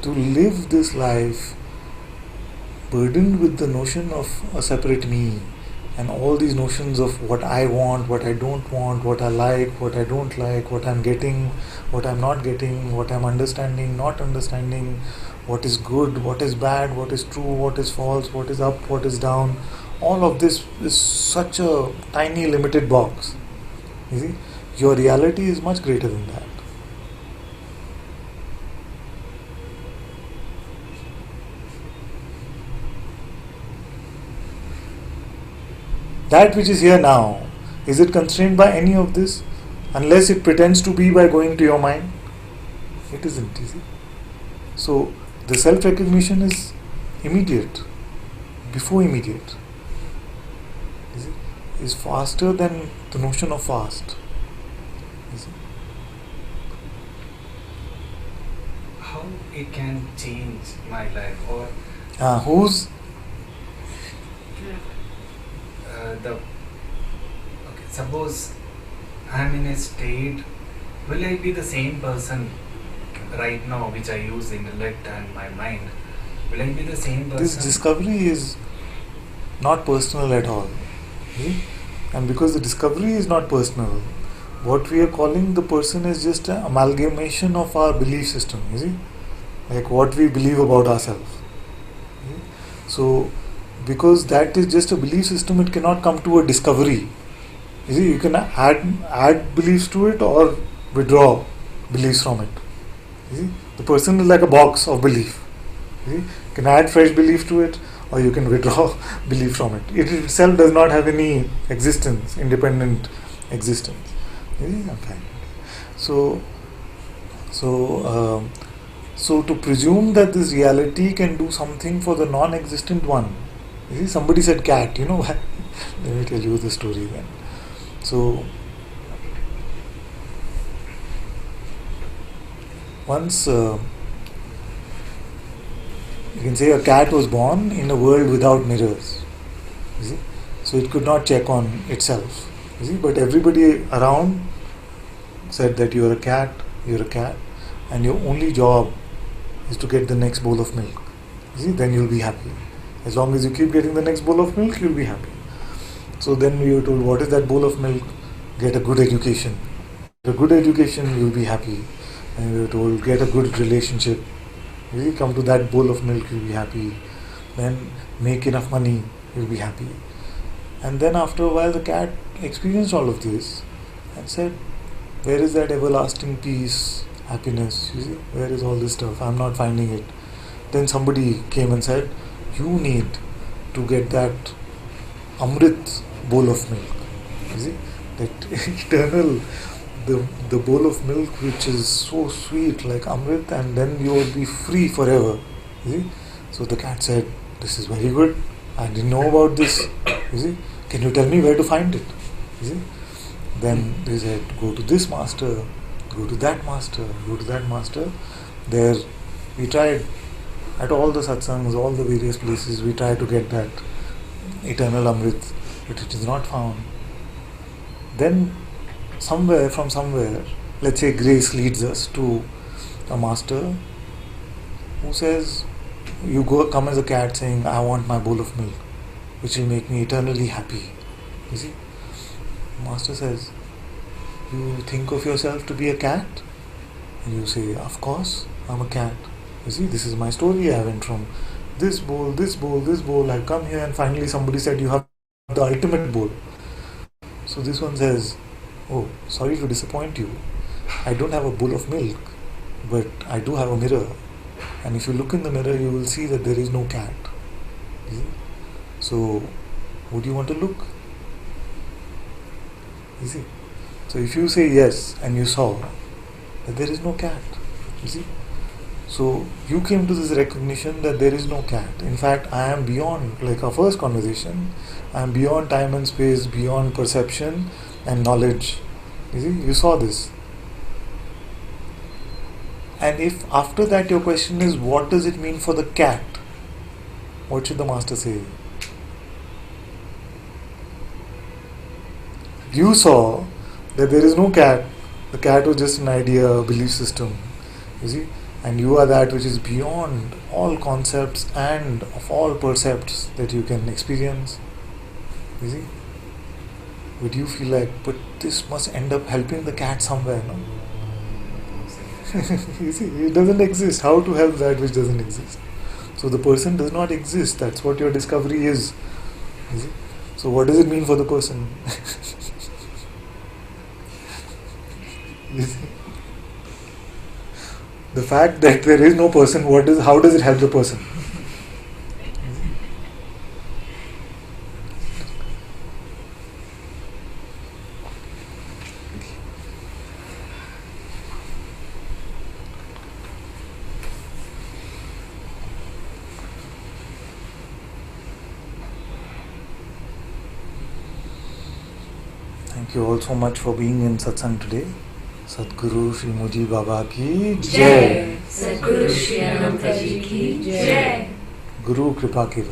To live this life burdened with the notion of a separate me and all these notions of what I want, what I don't want, what I like, what I don't like, what I'm getting, what I'm not getting, what I'm understanding, not understanding, what is good, what is bad, what is true, what is false, what is up, what is down. All of this is such a tiny limited box. You see, your reality is much greater than that. That which is here now, is it constrained by any of this? Unless it pretends to be by going to your mind? It isn't, you see. So, the self-recognition is immediate, before immediate. Is faster than the notion of fast. How it can change my life, or whose? Suppose I am in a state, will I be the same person right now which I use intellect and my mind? Will I be the same person? This discovery is not personal at all. And because the discovery is not personal, what we are calling the person is just an amalgamation of our belief system, you see, like what we believe about ourselves. So, because that is just a belief system, it cannot come to a discovery. You see, you can add beliefs to it or withdraw beliefs from it. You see, the person is like a box of belief. You see, you can add fresh belief to it, or you can withdraw belief from it. It itself does not have any existence, independent existence. Okay. So to presume that this reality can do something for the non-existent one. You see, somebody said cat, Let me tell you the story then. So once you can say a cat was born in a world without mirrors. You see? So it could not check on itself. You see? But everybody around said that you're a cat, and your only job is to get the next bowl of milk. You see? Then you'll be happy. As long as you keep getting the next bowl of milk, you'll be happy. So then we were told, what is that bowl of milk? Get a good education. Get a good education, you'll be happy. And we were told, get a good relationship. You come to that bowl of milk, you'll be happy. Then make enough money, you'll be happy. And then after a while, the cat experienced all of this and said, where is that everlasting peace, happiness? You see, where is all this stuff? I'm not finding it. Then somebody came and said, you need to get that Amrit bowl of milk. You see, that eternal, the bowl of milk which is so sweet like Amrit, and then you will be free forever. You see? So the cat said, this is very good. I didn't know about this. You see? Can you tell me where to find it? You see? Then they said, go to this master, go to that master, go to that master. There we tried at all the satsangs, all the various places, we tried to get that eternal Amrit, but it is not found. Then from somewhere, let's say grace leads us to a master who says, you come as a cat saying, I want my bowl of milk, which will make me eternally happy. You see? Master says, you think of yourself to be a cat? And you say, of course, I'm a cat. You see, this is my story. I went from this bowl, this bowl, this bowl. I come here and finally somebody said, you have the ultimate bowl. So this one says, oh, sorry to disappoint you. I don't have a bowl of milk, but I do have a mirror. And if you look in the mirror, you will see that there is no cat. You see? So, would you want to look? You see? So if you say yes and you saw that there is no cat, you see? So you came to this recognition that there is no cat. In fact, I am beyond, like our first conversation, I am beyond time and space, beyond perception and knowledge. You see? You saw this. And if after that your question is, what does it mean for the cat? What should the master say? You saw that there is no cat. The cat was just an idea, a belief system. You see? And you are that which is beyond all concepts and of all percepts that you can experience. You see? Would you feel like, but this must end up helping the cat somewhere, no? You see, it doesn't exist. How to help that which doesn't exist? So the person does not exist. That's what your discovery is. You see? So what does it mean for the person? You see? The fact that there is no person, how does it help the person? Thank you all so much for being in Satsang today. Sadguru Shri Muji Baba ki Jai. Sadguru Shri Ananta Ji ki Jai. Guru Kripa Kiri.